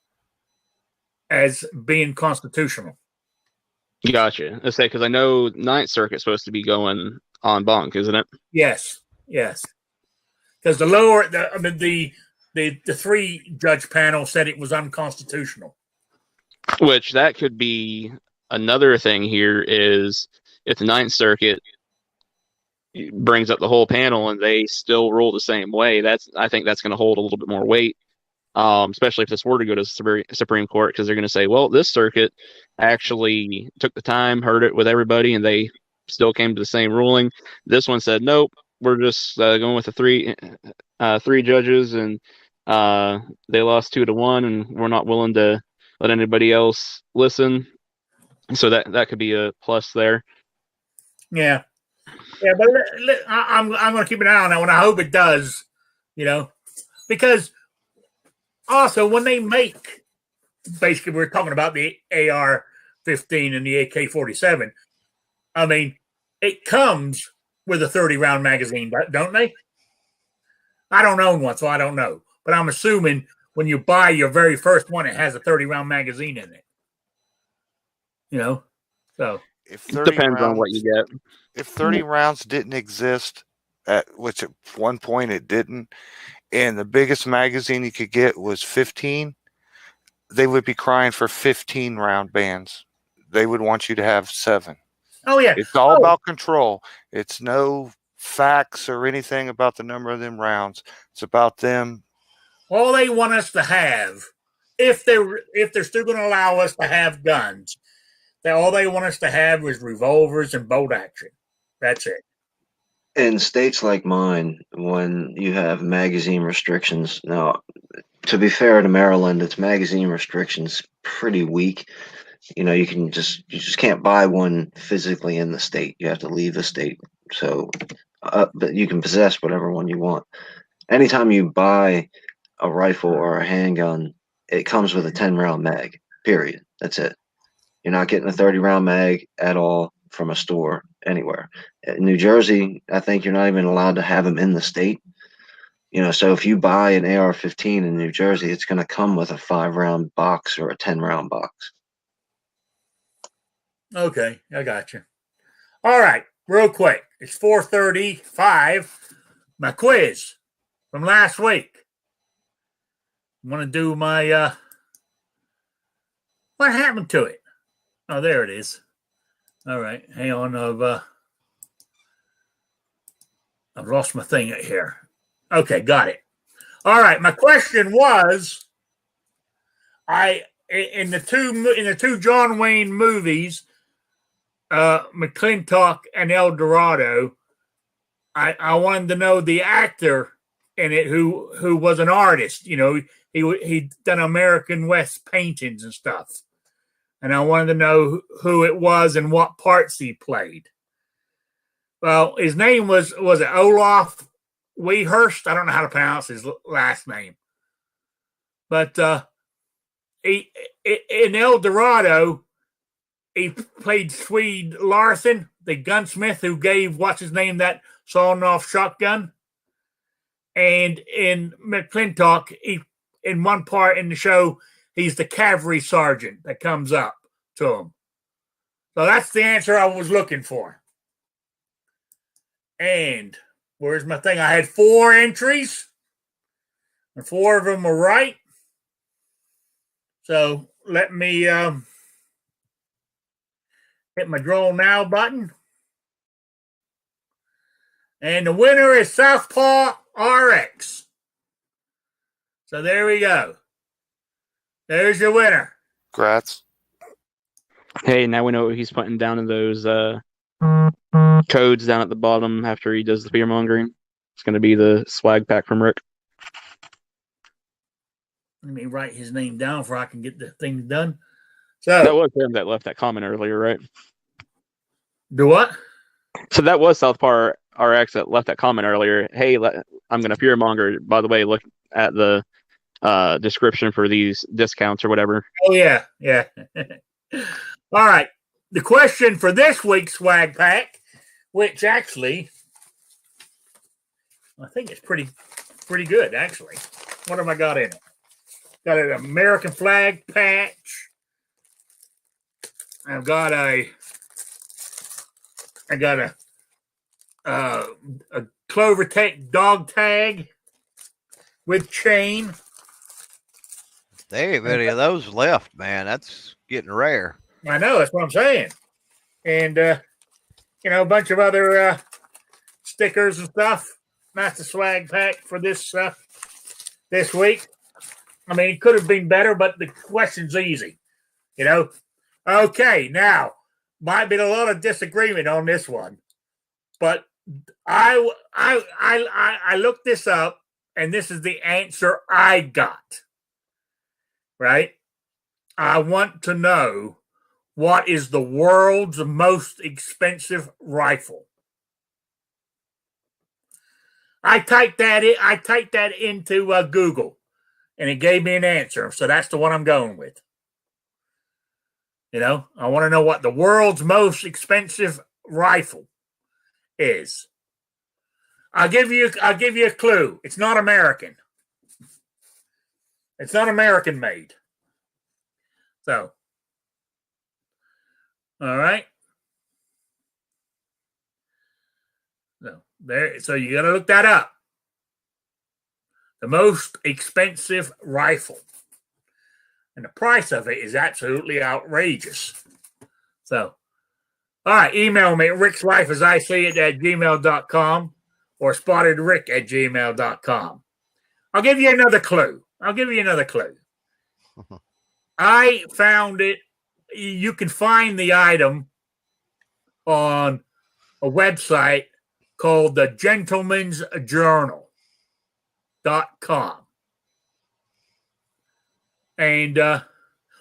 A: as being constitutional.
F: Gotcha. Let's say, because I know Ninth Circuit's supposed to be going en banc, isn't it?
A: Yes. Because the 3-judge panel said it was unconstitutional.
F: Which that could be another thing here is if the Ninth Circuit brings up the whole panel and they still rule the same way, I think that's going to hold a little bit more weight, especially if this were to go to the Supreme Court, because they're going to say, well, this circuit actually took the time, heard it with everybody, and they still came to the same ruling. This one said, nope, we're just going with the three judges, and they lost 2-1, and we're not willing to let anybody else listen. So that could be a plus there.
A: Yeah. Yeah, but I'm going to keep an eye on that one. I hope it does, because also when they make, basically we're talking about the AR-15 and the AK-47, I mean, it comes with a 30-round magazine, don't they? I don't own one, so I don't know. But I'm assuming when you buy your very first one, it has a 30-round magazine in it. So
B: If
F: It depends on what you get.
B: If 30 rounds didn't exist, which at one point it didn't, and the biggest magazine you could get was 15, they would be crying for 15-round bans. They would want you to have 7.
A: Oh, yeah.
B: It's all about control. It's no facts or anything about the number of them rounds. It's about them.
A: All they want us to have, if they're still going to allow us to have guns, that all they want us to have is revolvers and bolt action. That's it.
D: In states like mine, when you have magazine restrictions, now, to be fair to Maryland, its magazine restrictions pretty weak. You just can't buy one physically in the state. You have to leave the state. So, but you can possess whatever one you want. Anytime you buy a rifle or a handgun, it comes with a 10-round mag. Period. That's it. You're not getting a 30-round mag at all from a store anywhere. In New Jersey, I think you're not even allowed to have them in the state. So if you buy an AR-15 in New Jersey, it's going to come with a 5-round box or a 10-round box.
A: Okay, I got you. All right, real quick. It's 4:35. My quiz from last week. I'm going to do my, what happened to it? Oh, there it is. All right, hang on. I've lost my thing here. Okay, got it. All right, my question was, in the two John Wayne movies, McClintock and El Dorado, I wanted to know the actor in it who was an artist. He'd done American West paintings and stuff, and I wanted to know who it was and what parts he played. Well, his name was it Olaf Weahurst? I don't know how to pronounce his last name, but he in El Dorado, he played Swede Larson, the gunsmith who gave what's his name that sawn-off shotgun. And in McClintock, in one part in the show, he's the cavalry sergeant that comes up to him. So that's the answer I was looking for. And where's my thing? I had 4 entries, and 4 of them were right. So let me hit my draw now button. And the winner is Southpaw RX. So there we go. There's your winner.
B: Grats.
G: Hey, now we know what he's putting down in those codes down at the bottom after he does the fear mongering. It's going to be the swag pack from Rick.
A: Let me write his name down so I can get the thing done. So
G: that was him that left that comment earlier, right?
A: Do what?
G: So that was Southpaw RX that left that comment earlier. Hey, I'm going to fear monger. By the way, look at the description for these discounts or whatever.
A: Oh, yeah. All right. The question for this week's swag pack, which actually, I think it's pretty good, actually. What have I got in it? Got an American flag patch. I got a Clover Tech dog tag with chain.
E: There ain't many of those left, man. That's getting rare.
A: I know, that's what I'm saying. And, a bunch of other stickers and stuff. That's the swag pack for this week. I mean, it could have been better, but the question's easy. Okay, now, might be a lot of disagreement on this one, but I looked this up, and this is the answer I got. Right? I want to know, what is the world's most expensive rifle? I typed that into Google, and it gave me an answer. So that's the one I'm going with. I want to know what the world's most expensive rifle is. I'll give you a clue. It's not American. It's not American made. So, all right. So you got to look that up. The most expensive rifle. And the price of it is absolutely outrageous. So, all right, email me at rickslife@gmail.com or spottedrick@gmail.com. I'll give you another clue. I found it. You can find the item on a website called the Gentleman's Journal.com. And, do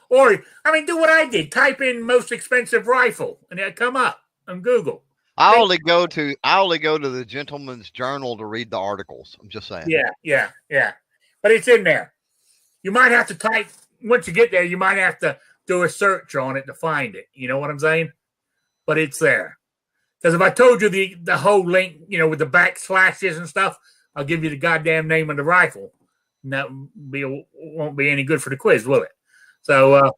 A: what I did. Type in most expensive rifle and it'll come up on Google.
E: I only go to the Gentleman's Journal to read the articles. I'm just saying.
A: Yeah. But it's in there. You might have to type, once you get there, you might have to do a search on it to find it. You know what I'm saying? But it's there. Because if I told you the whole link, with the backslashes and stuff, I'll give you the goddamn name of the rifle. And that won't be any good for the quiz, will it? So,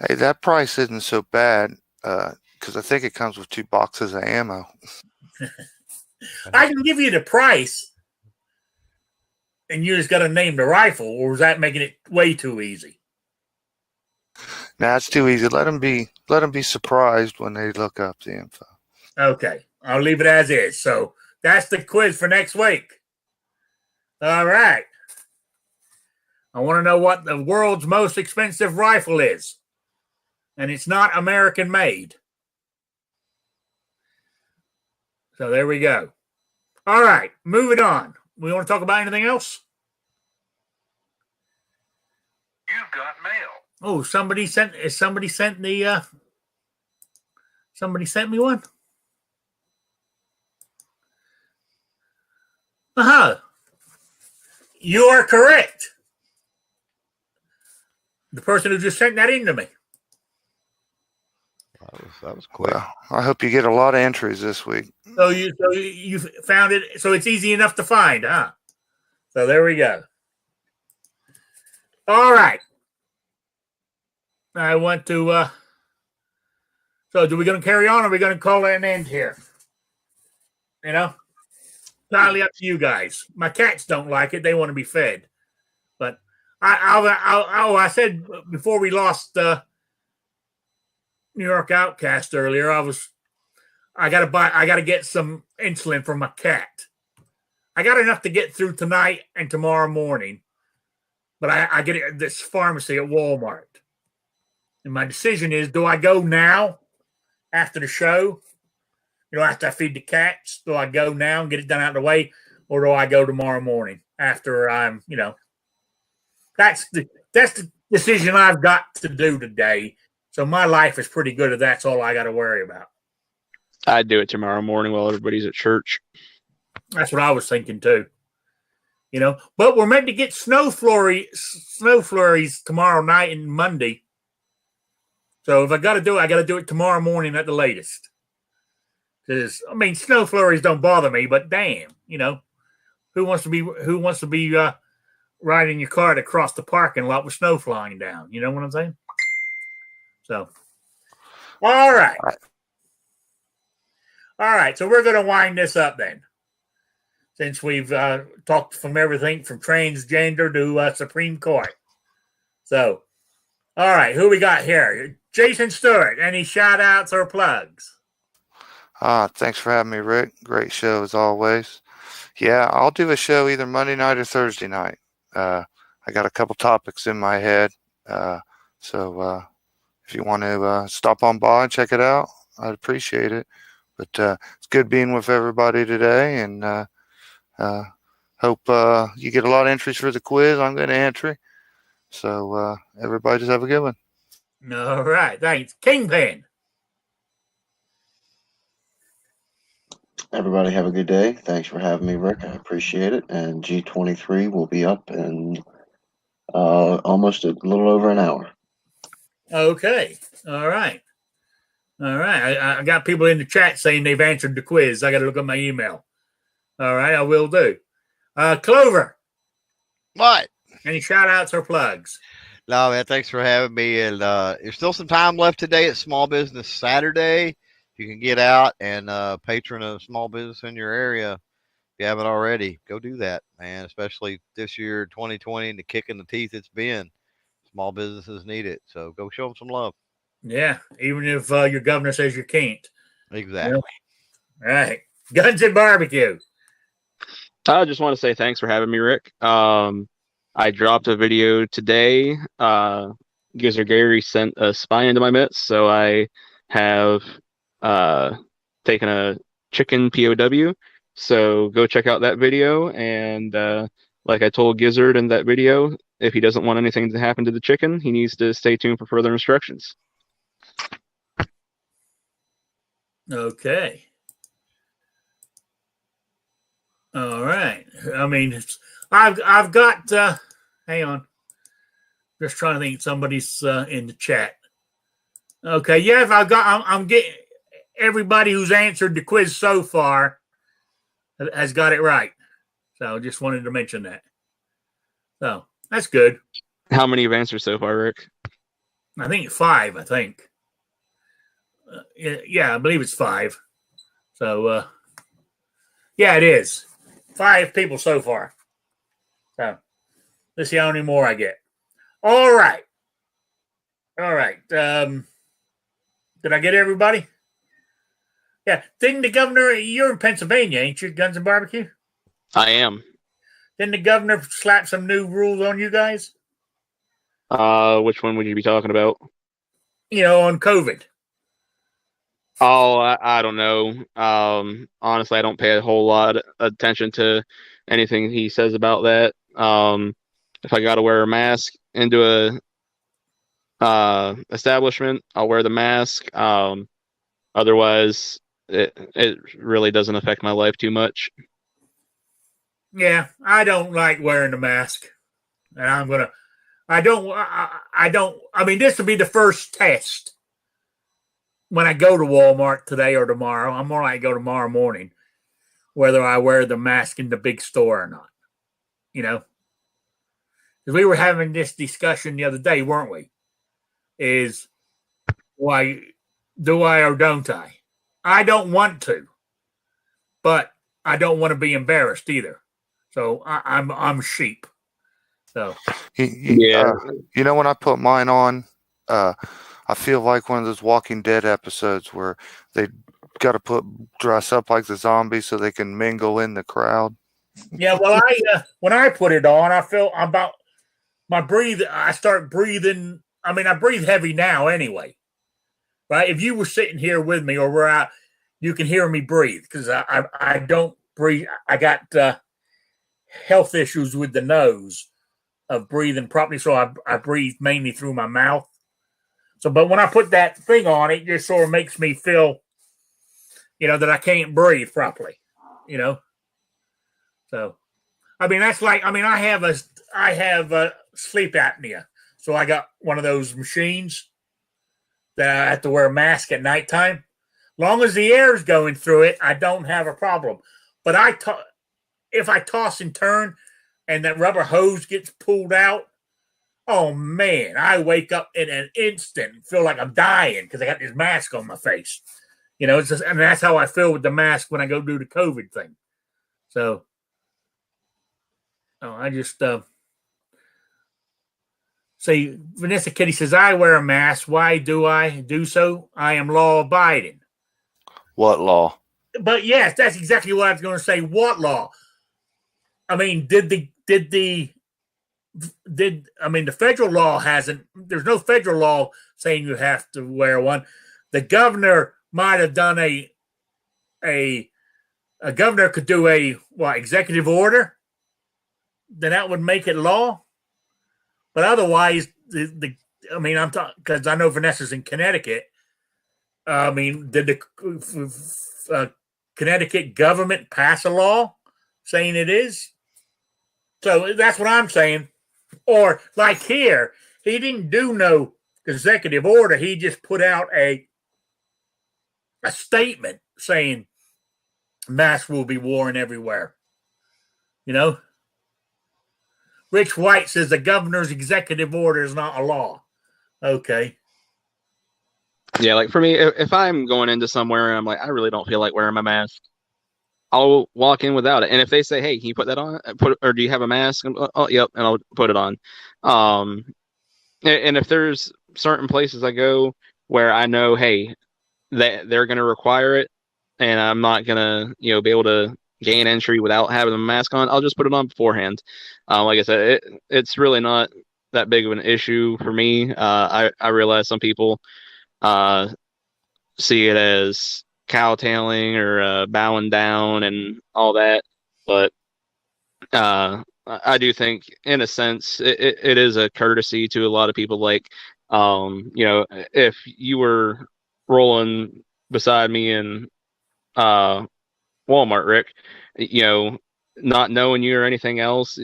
B: Hey, that price isn't so bad because I think it comes with 2 boxes of ammo.
A: I can give you the price, and you just got to name the rifle, or is that making it way too easy?
B: Nah, it's too easy. Let them be surprised when they look up the info.
A: Okay, I'll leave it as is. So that's the quiz for next week. All right. I want to know what the world's most expensive rifle is. And it's not American made. So there we go. All right, moving on. We want to talk about anything else?
H: You've got mail.
A: Oh, somebody sent me one? You are correct. The person who just sent that in to me.
E: That was quick.
B: Well, I hope you get a lot of entries this week.
A: So you found it. So it's easy enough to find, huh? So there we go. All right. I want to. So, do we going to carry on, or are we going to call it an end here? You know, entirely up to you guys. My cats don't like it; they want to be fed. But I said before we lost New York Outcast earlier, I got to get some insulin for my cat. I got enough to get through tonight and tomorrow morning, but I get it at this pharmacy at Walmart. And my decision is, do I go now after the show? You know, after I feed the cats, do I go now and get it done out of the way? Or do I go tomorrow morning after I'm, that's the decision I've got to do today. So my life is pretty good if that's all I got to worry about.
G: I'd do it tomorrow morning while everybody's at church.
A: That's what I was thinking too. But we're meant to get snow flurries tomorrow night and Monday. So if I got to do it, I got to do it tomorrow morning at the latest. Because snow flurries don't bother me, but damn, who wants to be riding your car across the parking lot with snow flying down? You know what I'm saying? So, all right. So we're going to wind this up then, since we've talked from everything from transgender to Supreme Court. So, all right, who we got here? Jason Stewart, any shout-outs or plugs?
B: Thanks for having me, Rick. Great show as always. Yeah, I'll do a show either Monday night or Thursday night. I got a couple topics in my head. So if you want to stop on by and check it out, I'd appreciate it. But it's good being with everybody today, and hope you get a lot of entries for the quiz. I'm going to enter. So everybody just have a good one.
A: All right. Thanks. Kingpin.
D: Everybody have a good day. Thanks for having me, Rick. I appreciate it. And G23 will be up in almost a little over an hour.
A: Okay. All right. I got people in the chat saying they've answered the quiz. I got to look at my email. All right. I will do. Clover.
E: What?
A: Any shout outs or plugs?
E: No, man, thanks for having me. And there's still some time left today at Small Business Saturday. If you can get out and patron a small business in your area, if you haven't already, go do that, man. Especially this year, 2020, and the kick in the teeth it's been. Small businesses need it. So go show them some love.
A: Yeah, even if your governor says you can't.
E: Exactly.
A: All right. Guns and Barbecue.
G: I just want to say thanks for having me, Rick. I dropped a video today. Gizzard Gary sent a spy into my midst, so I have taken a chicken POW. So go check out that video. And like I told Gizzard in that video, if he doesn't want anything to happen to the chicken, he needs to stay tuned for further instructions.
A: Okay. All right. I've got. Hang on. Just trying to think. Somebody's in the chat. Okay. Yeah. I'm getting everybody who's answered the quiz so far has got it right. So just wanted to mention that. So that's good.
G: How many you've answered so far, Rick?
A: I think 5. I think. Yeah, I believe it's 5. So yeah, it is 5 people so far. So let's see how many more I get. All right. Did I get everybody? Yeah. Didn't the governor? You're in Pennsylvania, ain't you? Guns and Barbecue.
G: I am.
A: Didn't the governor slap some new rules on you guys?
G: Which one would you be talking about?
A: On COVID.
G: Oh, I don't know. Honestly, I don't pay a whole lot of attention to anything he says about that. If I got to wear a mask into a establishment, I'll wear the mask. Otherwise, it really doesn't affect my life too much.
A: Yeah, I don't like wearing the mask, and I mean, this will be the first test when I go to Walmart today or tomorrow. I'm more likely to go tomorrow morning, whether I wear the mask in the big store or not. Because we were having this discussion the other day, weren't we? Is why do I or don't I? I don't want to, but I don't want to be embarrassed either. So I'm sheep. So
G: Yeah.
B: When I put mine on, I feel like one of those Walking Dead episodes where they got to dress up like the zombies so they can mingle in the crowd.
A: Yeah, well, when I put it on, I feel about my breathing. I start breathing. I mean, I breathe heavy now anyway. Right? If you were sitting here with me or we're out, you can hear me breathe because I don't breathe. I got health issues with the nose of breathing properly, so I breathe mainly through my mouth. So, but when I put that thing on, it just sort of makes me feel, that I can't breathe properly. So, I mean, that's like, I have sleep apnea, so I got one of those machines that I have to wear a mask at nighttime. Long as the air is going through it, I don't have a problem. But if I toss and turn and that rubber hose gets pulled out, oh man, I wake up in an instant and feel like I'm dying because I got this mask on my face. It's just, and that's how I feel with the mask when I go do the COVID thing. So, I just say, Vanessa Kitty says, I wear a mask. Why do I do so? I am law abiding.
B: What law?
A: But yes, that's exactly what I was going to say. What law? I mean, the federal law hasn't, there's no federal law saying you have to wear one. The governor might have done a governor could do executive order. Then that would make it law. But otherwise, I'm talking because I know Vanessa's in Connecticut. I mean, did the Connecticut government pass a law saying it is? So that's what I'm saying. Or like here, he didn't do no executive order. He just put out a statement saying masks will be worn everywhere. Rich White says the governor's executive order is not a law. Okay.
G: Yeah, like for me, if I'm going into somewhere and I'm like, I really don't feel like wearing my mask, I'll walk in without it. And if they say, "Hey, can you put that on?" Or do you have a mask? Oh, yep, and I'll put it on. And if there's certain places I go where I know, hey, they're going to require it, and I'm not going to, be able to gain entry without having a mask on, I'll just put it on beforehand. Like I said, it's really not that big of an issue for me. I realize some people see it as cowtailing or bowing down and all that, but I do think in a sense it is a courtesy to a lot of people. Like if you were rolling beside me in Walmart, Rick, not knowing you or anything else,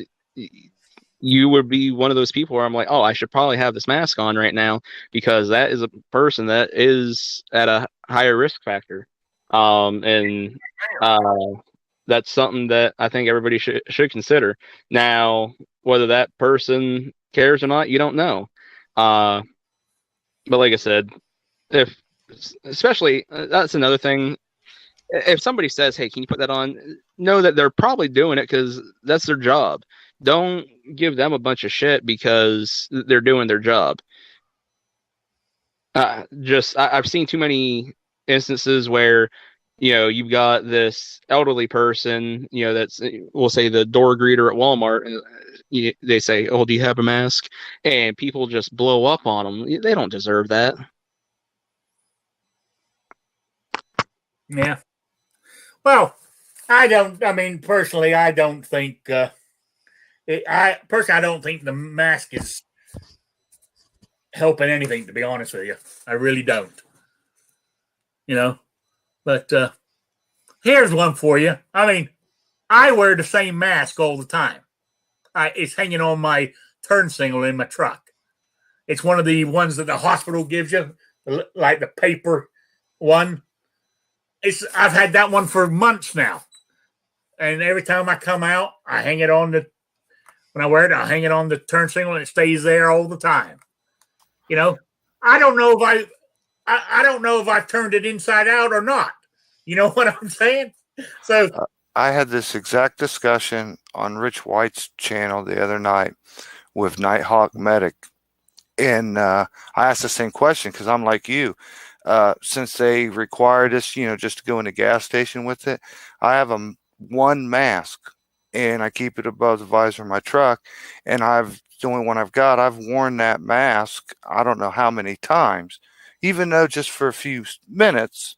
G: you would be one of those people where I'm like, oh, I should probably have this mask on right now because that is a person that is at a higher risk factor. And that's something that I think everybody should consider. Now, whether that person cares or not, you don't know. But like I said, if especially that's another thing. If somebody says, "Hey, can you put that on?" Know that they're probably doing it because that's their job. Don't give them a bunch of shit because they're doing their job. I've seen too many instances where, you've got this elderly person, that's, we'll say, the door greeter at Walmart, and they say, "Oh, do you have a mask?" And people just blow up on them. They don't deserve that.
A: Yeah. Well, personally, I don't think, I don't think the mask is helping anything, to be honest with you. I really don't. But here's one for you. I wear the same mask all the time. It's hanging on my turn signal in my truck. It's one of the ones that the hospital gives you, like the paper one. I've had that one for months now. And every time I come out, I hang it on when I wear it, I hang it on the turn signal and it stays there all the time. I don't know if I don't know if I've turned it inside out or not. You know what I'm saying? So
B: I had this exact discussion on Rich White's channel the other night with Nighthawk Medic. And I asked the same question because I'm like you. Since they required us, just to go in the gas station with it, I have one mask and I keep it above the visor of my truck. And the only one I've got, I've worn that mask, I don't know how many times, even though just for a few minutes,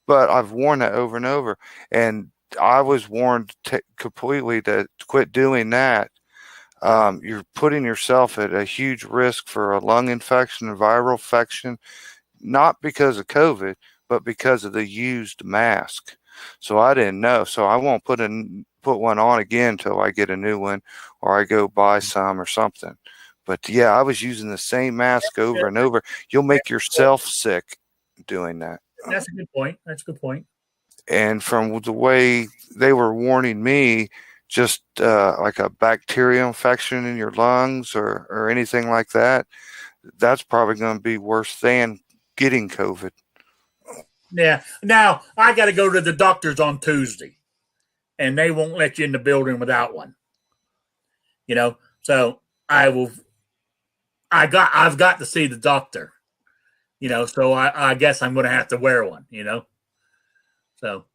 B: but I've worn it over and over. And I was warned completely to quit doing that. You're putting yourself at a huge risk for a lung infection, a viral infection, not because of COVID, but because of the used mask. So I didn't know. So I won't put one on again until I get a new one or I go buy some or something. But yeah, I was using the same mask over and over. You'll make yourself sick doing that.
A: That's a good point.
B: And from the way they were warning me, just like a bacterial infection in your lungs or anything like that, that's probably going to be worse than getting COVID.
A: Yeah. Now, I got to go to the doctor's on Tuesday, and they won't let you in the building without one. So I've got to see the doctor. So I guess I'm going to have to wear one. So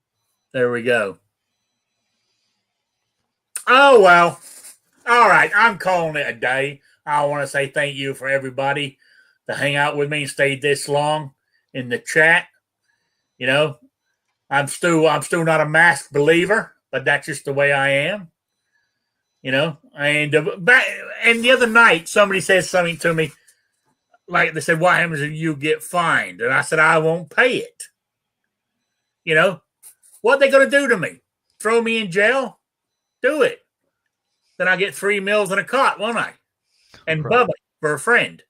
A: there we go. Oh, well. All right. I'm calling it a day. I want to say thank you for everybody to hang out with me and stay this long in the chat. I'm still not a mask believer, but that's just the way I am. And the other night somebody said something to me, like they said, "What happens if you get fined?" And I said, "I won't pay it." What are they going to do to me? Throw me in jail? Do it. Then I get 3 meals and a cot, won't I? And Bubba for a friend.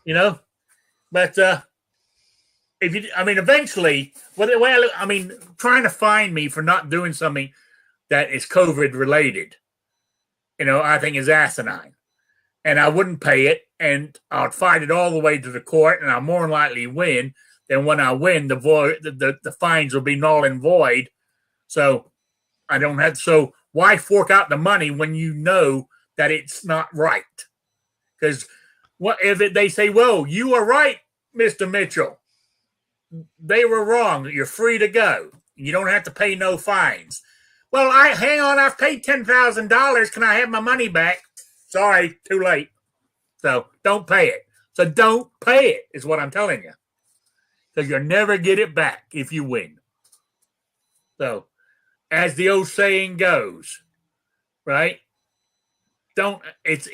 A: But eventually, trying to fine me for not doing something that is COVID related, I think is asinine. And I wouldn't pay it, and I'd fight it all the way to the court, and I'll more than likely win. Then when I win, the fines will be null and void. So I don't have. So why fork out the money when you know that it's not right? Because what if they say, "Well, you are right, Mr. Mitchell. They were wrong. You're free to go. You don't have to pay no fines." Well, hang on. I've paid $10,000. Can I have my money back? Sorry, too late. So don't pay it. So don't pay it is what I'm telling you. Because you'll never get it back if you win. So, as the old saying goes, right? It's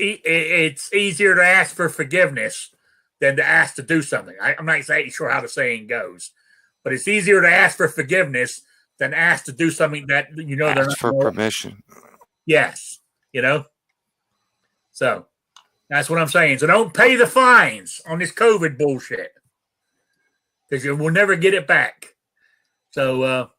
A: easier to ask for forgiveness than to ask to do something. I'm not exactly sure how the saying goes, but it's easier to ask for forgiveness than ask to do something that they're not
B: for permission.
A: Yes, So that's what I'm saying. So don't pay the fines on this COVID bullshit because you will never get it back. So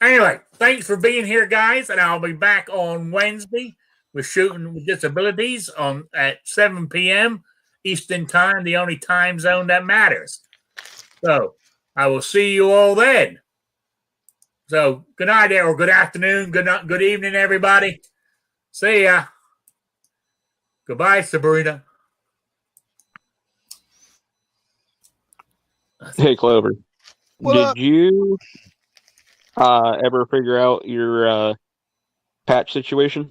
A: Anyway, thanks for being here, guys, and I'll be back on Wednesday with Shooting with Disabilities at 7 p.m. Eastern Time, the only time zone that matters. So I will see you all then. So good night or good afternoon, good evening, everybody. See ya. Goodbye, Sabrina.
G: Hey, Clover.
E: What
G: Did
E: up?
G: you ever figure out your patch situation?